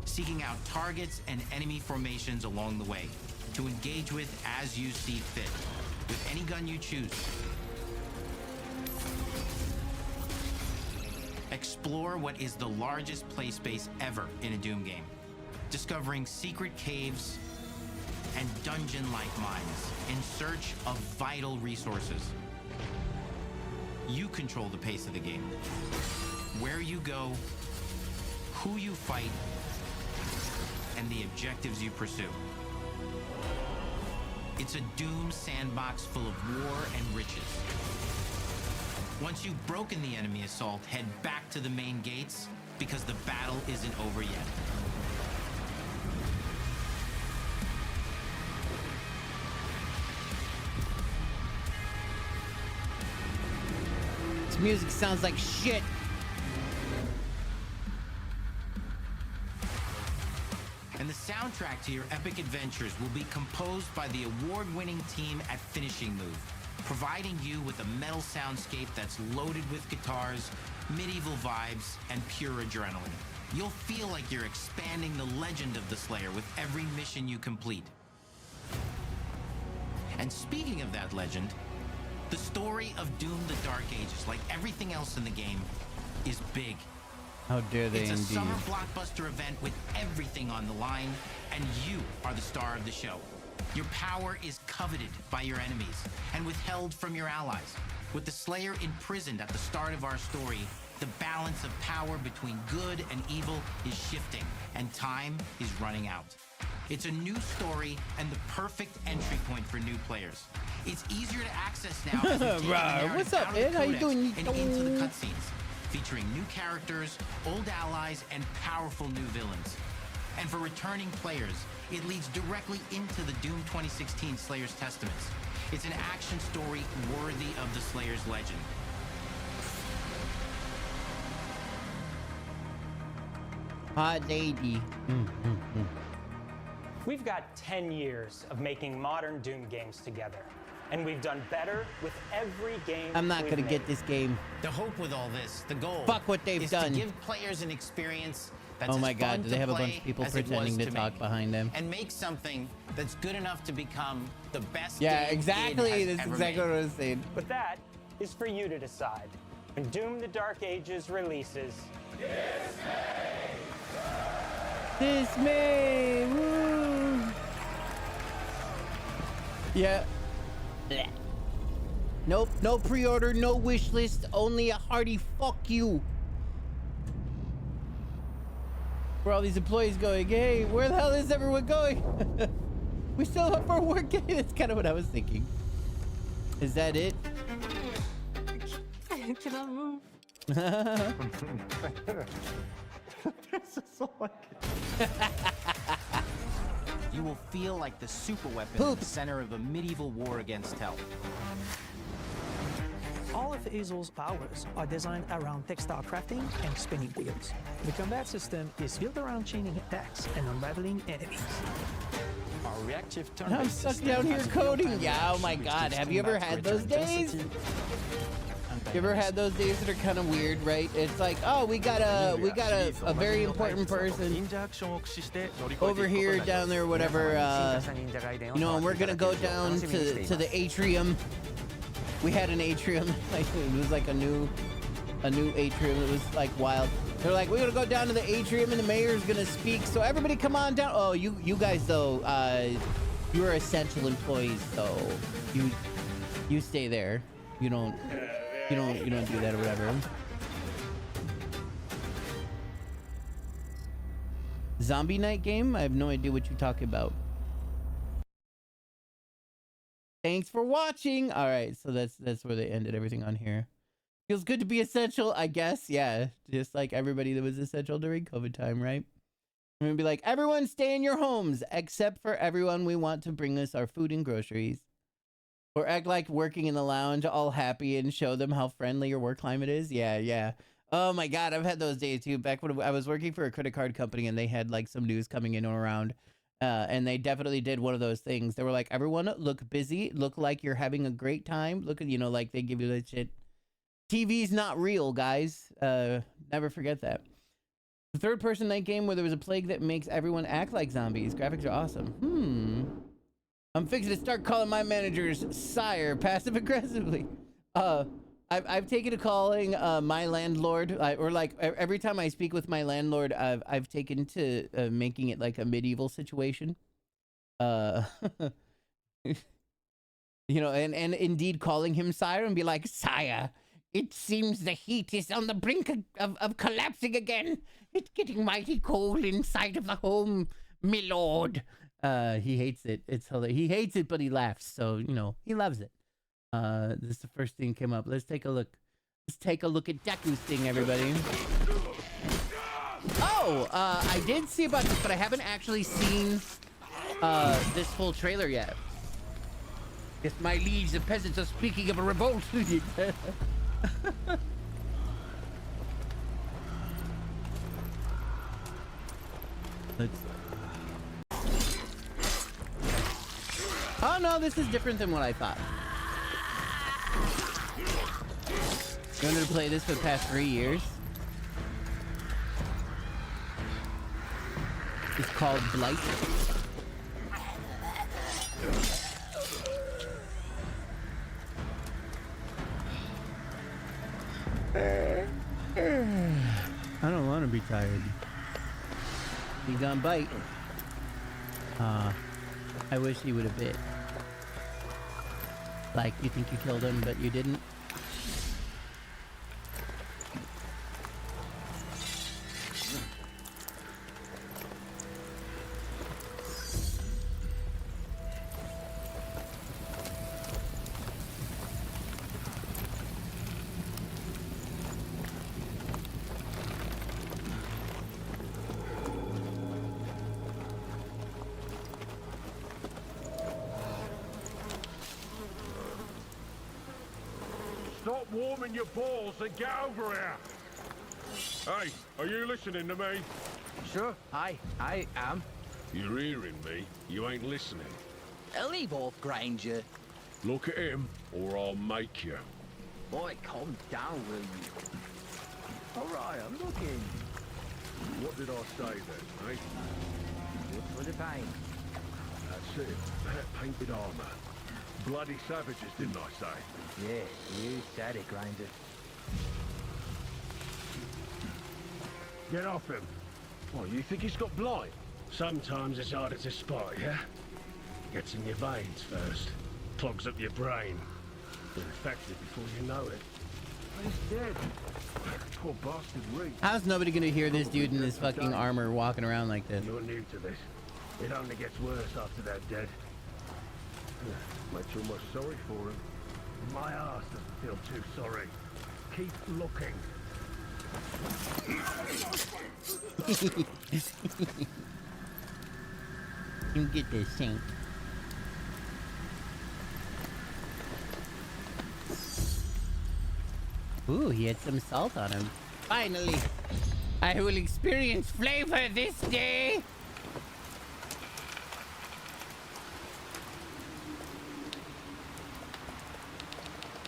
seeking out targets and enemy formations along the way to engage with as you see fit, with any gun you choose. Explore what is the largest play space ever in a Doom game, discovering secret caves and dungeon-like mines in search of vital resources. You control the pace of the game, where you go, who you fight, and the objectives you pursue. It's a Doom sandbox full of war and riches. Once you've broken the enemy assault, head back to the main gates because the battle isn't over yet. This music sounds like shit. And the soundtrack to your epic adventures will be composed by the award-winning team at Finishing Move, providing you with a metal soundscape that's loaded with guitars, medieval vibes, and pure adrenaline. You'll feel like you're expanding the legend of the Slayer with every mission you complete. And speaking of that legend, the story of Doom the Dark Ages, like everything else in the game, is big. How dare they It's a indeed. summer blockbuster event with everything on the line, and you are the star of the show. Your power is coveted by your enemies and withheld from your allies. With the Slayer imprisoned at the start of our story, the balance of power between good and evil is shifting, and time is running out. It's a new story and the perfect entry point for new players. It's easier to access now as we take the narrative What's up, out of the Ed? How you codex doing? and into the cutscenes, featuring new characters, old allies, and powerful new villains. And for returning players, it leads directly into the Doom 2016 Slayer's Testaments. It's an action story worthy of the Slayer's legend. Hot lady. We've got 10 years of making modern Doom games together, and we've done better with every game. I'm not we've gonna made. get this game. The hope with all this, the goal, Fuck what they've is done. to give players an experience that's Oh my as God, fun do to they have a bunch play of people as it was pretending to talk make, behind them? and make something that's good enough to become the best Yeah, game exactly. id has That's ever exactly made. what I was saying. But that is for you to decide. When Doom the Dark Ages releases, Dismay! Woo! Yeah. Blech. Nope, no pre-order, no wish list, only a hearty fuck you. Where all these employees going, hey, where the hell is everyone going? We still have our work. That's kind of what I was thinking. Is that it? I cannot move. You will feel like the super weapon at the center of a medieval war against hell. All of Hazel's powers are designed around textile crafting and spinning wheels. The combat system is built around chaining attacks and unraveling enemies. Our reactive I'm turn-based stuck system down here has coding. real-time Yeah, oh reaction my which God. gives Have you ever combat had those greater days? intensity and You ever had those days that are kind of weird, right? It's like, oh, we got a very important person over here, down there, whatever. You know, and we're gonna go down to the atrium. We had an atrium, like it was like a new atrium. It was like wild. They're like, we're gonna go down to the atrium and the mayor's gonna speak. So everybody, come on down. Oh, you guys though, you're essential employees, so you stay there. You don't do that or whatever. Zombie night game? I have no idea what you're talking about. Thanks for watching. All right, so that's where they ended everything on here. Feels good to be essential, I guess. Yeah, just like everybody that was essential during COVID time, right? I'm gonna be like, everyone stay in your homes, except for everyone we want to bring us our food and groceries. Or act like working in the lounge all happy and show them how friendly your work climate is. Yeah, yeah. Oh my God, I've had those days too. Back when I was working for a credit card company and they had like some news coming in or around. And they definitely did one of those things. They were like, everyone look busy, look like you're having a great time. Look at, like they give you that shit. TV's not real, guys. Never forget that. The third person night game where there was a plague that makes everyone act like zombies. Graphics are awesome. I'm fixing to start calling my managers sire passive aggressively. I've taken to calling my landlord, or like every time I speak with my landlord, I've taken to making it like a medieval situation. And indeed calling him sire and be like, sire, it seems the heat is on the brink of collapsing again. It's getting mighty cold inside of the home, my lord. He hates it. It's hilarious. He hates it, but he laughs. So, he loves it. This is the first thing that came up. Let's take a look. Let's take a look at Deku's thing, everybody. Oh, I did see about this, but I haven't actually seen this full trailer yet. Yes, my liege, the peasants are speaking of a revolt. Oh no, this is different than what I thought. You wanted to play this for the past 3 years? It's called Blight. I don't want to be tired. He gonna bite. I wish he would have bit. Like, you think you killed him, but you didn't? Stop warming your balls and get over here! Hey, are you listening to me? Sure, I am. You're hearing me. You ain't listening. Leave off, Granger. Look at him, or I'll make you. Boy, calm down, will you? All right, I'm looking. What did I say then, eh? Good for the pain. That's it. That painted armor. Bloody savages, didn't I say? Yeah, you said it, Granger. Get off him. What, you think he's got blight? Sometimes it's harder to spot, yeah? Gets in your veins first. Clogs up your brain. You're infected before you know it. He's dead. Poor bastard Reed. How's nobody gonna hear this dude in this fucking armor walking around like this? You're new to this. It only gets worse after they're dead. Makes you almost sorry for him. My ass doesn't feel too sorry. Keep looking. You get this thing. Ooh, he had some salt on him. Finally, I will experience flavor this day.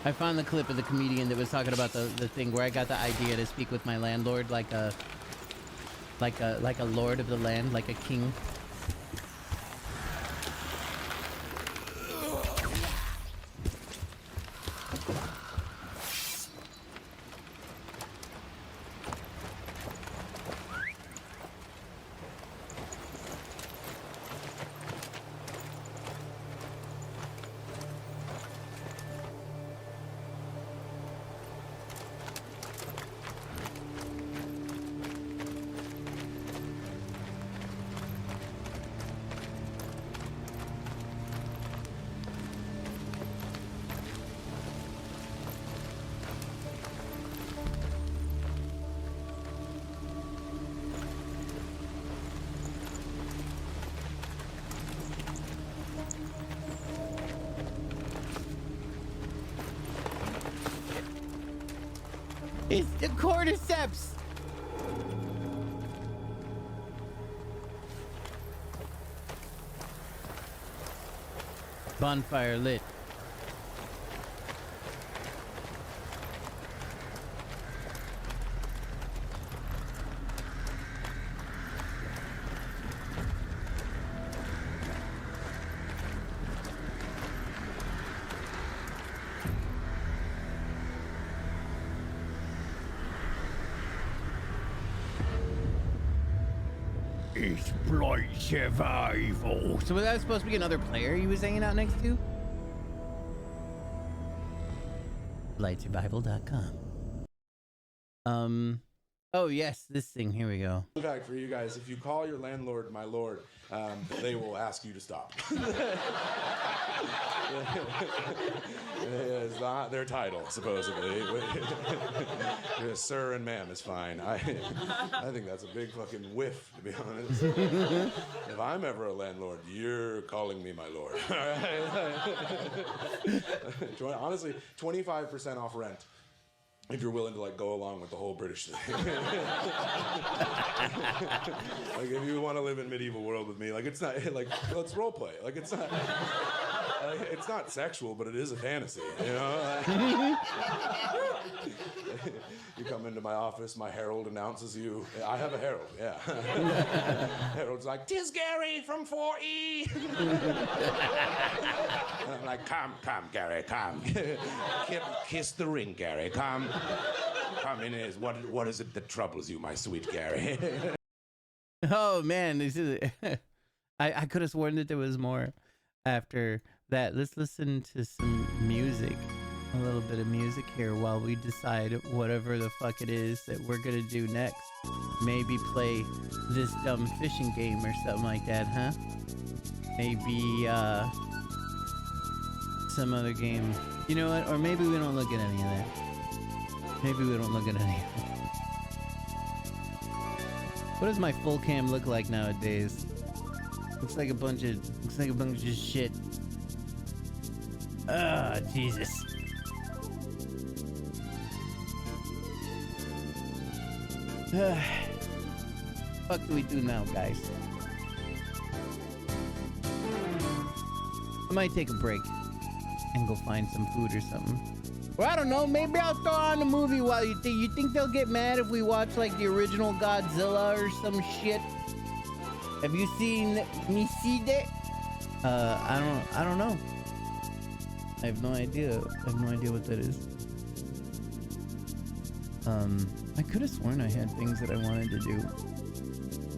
I found the clip of the comedian that was talking about the thing where I got the idea to speak with my landlord like a lord of the land, like a king. It's the cordyceps. Bonfire lit. Exploit survival. So was that supposed to be another player he was hanging out next to? Lightsurvival.com. Oh yes, this thing. Here we go. Fact for you guys: if you call your landlord "my lord," they will ask you to stop. It's not their title, supposedly. Sir and ma'am is fine. I think that's a big fucking whiff, to be honest. If I'm ever a landlord, you're calling me my lord. Honestly, 25% off rent. If you're willing to like go along with the whole British thing. Like if you want to live in medieval world with me, like it's not like let's role play. Like it's not sexual, but it is a fantasy, you know? You come into my office, my herald announces you. I have a herald, yeah. Herald's like, "'Tis Gary from 4E." I'm like, come, Gary, come. Kiss the ring, Gary, come. Come in. What is it that troubles you, my sweet Gary? Oh man, this is. I could have sworn that there was more after that. Let's listen to some music. A little bit of music here while we decide whatever the fuck it is that we're gonna do next. Maybe play this dumb fishing game or something like that, huh? Maybe some other game. You know what? Or maybe we don't look at any of that. Maybe we don't look at any of that. What does my full cam look like nowadays? Looks like a bunch of shit. Ah, Jesus. What do we do now, guys? I might take a break and go find some food or something. Or I don't know, maybe I'll throw on a movie while you think they'll get mad if we watch like the original Godzilla or some shit? Have you seen Niside? I don't know. I have no idea. I have no idea what that is. I could have sworn I had things that I wanted to do.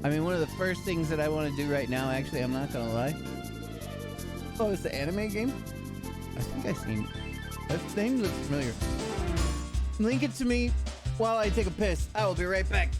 I mean, one of the first things that I want to do right now, actually, I'm not gonna lie. Oh, it's the anime game? I think I've seen that name looks familiar. Link it to me while I take a piss. I will be right back.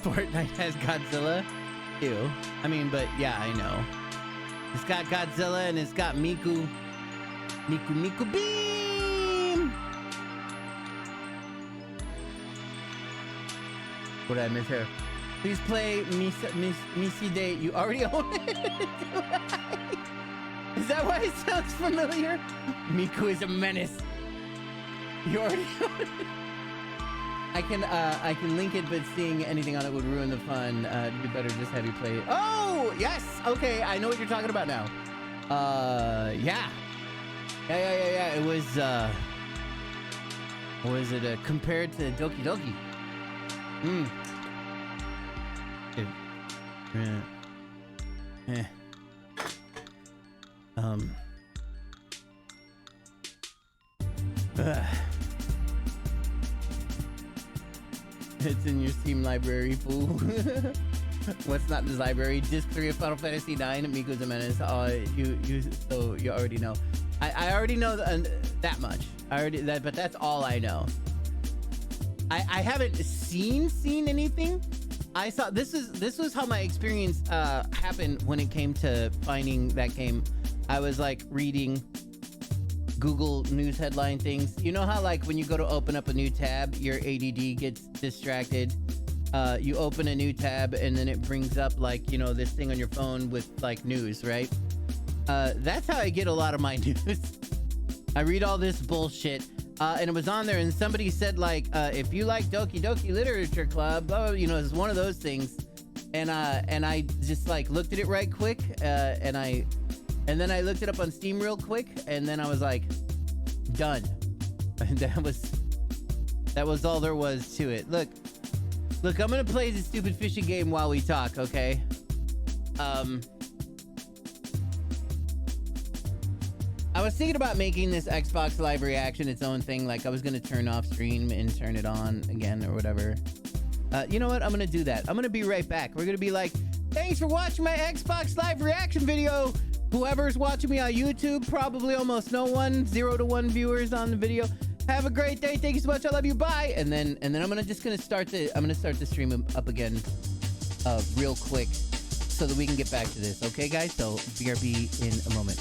Fortnite has Godzilla. Ew. I mean, but yeah, I know. It's got Godzilla and it's got Miku. Miku Beam! What did I miss here? Please play Missy Day. You already own it? Is that why it sounds familiar? Miku is a menace. You already own it? I can link it, but seeing anything on it would ruin the fun. It'd be better just have you play it. Oh, yes. Okay, I know what you're talking about now. Yeah. It was, what was it, compared to Doki Doki? It's in your Steam library, fool. What's not in this library? Disc 3 of Final Fantasy 9, Miko's a Menace. So you already know. I already know that much. But that's all I know. I haven't seen anything. I saw this was how my experience happened when it came to finding that game. I was like reading Google news headline things. You know how like when you go to open up a new tab, your ADD gets distracted. You open a new tab and then it brings up like, you know, this thing on your phone with like news, right? That's how I get a lot of my news. I read all this bullshit. And it was on there and somebody said like, if you like Doki Doki Literature Club, you know, it's one of those things. And I just like looked at it right quick. And then I looked it up on Steam real quick, and then I was like, done. And that was all there was to it. Look, I'm gonna play this stupid fishing game while we talk, okay? I was thinking about making this Xbox Live Reaction its own thing. Like I was gonna turn off stream and turn it on again or whatever. You know what? I'm gonna do that. I'm gonna be right back. We're gonna be like, thanks for watching my Xbox Live Reaction video. Whoever's watching me on YouTube, probably almost no one, 0 to 1 viewers on the video. Have a great day. Thank you so much. I love you. Bye. And then I'm gonna start the stream up again, real quick, so that we can get back to this. Okay, guys. So BRB in a moment.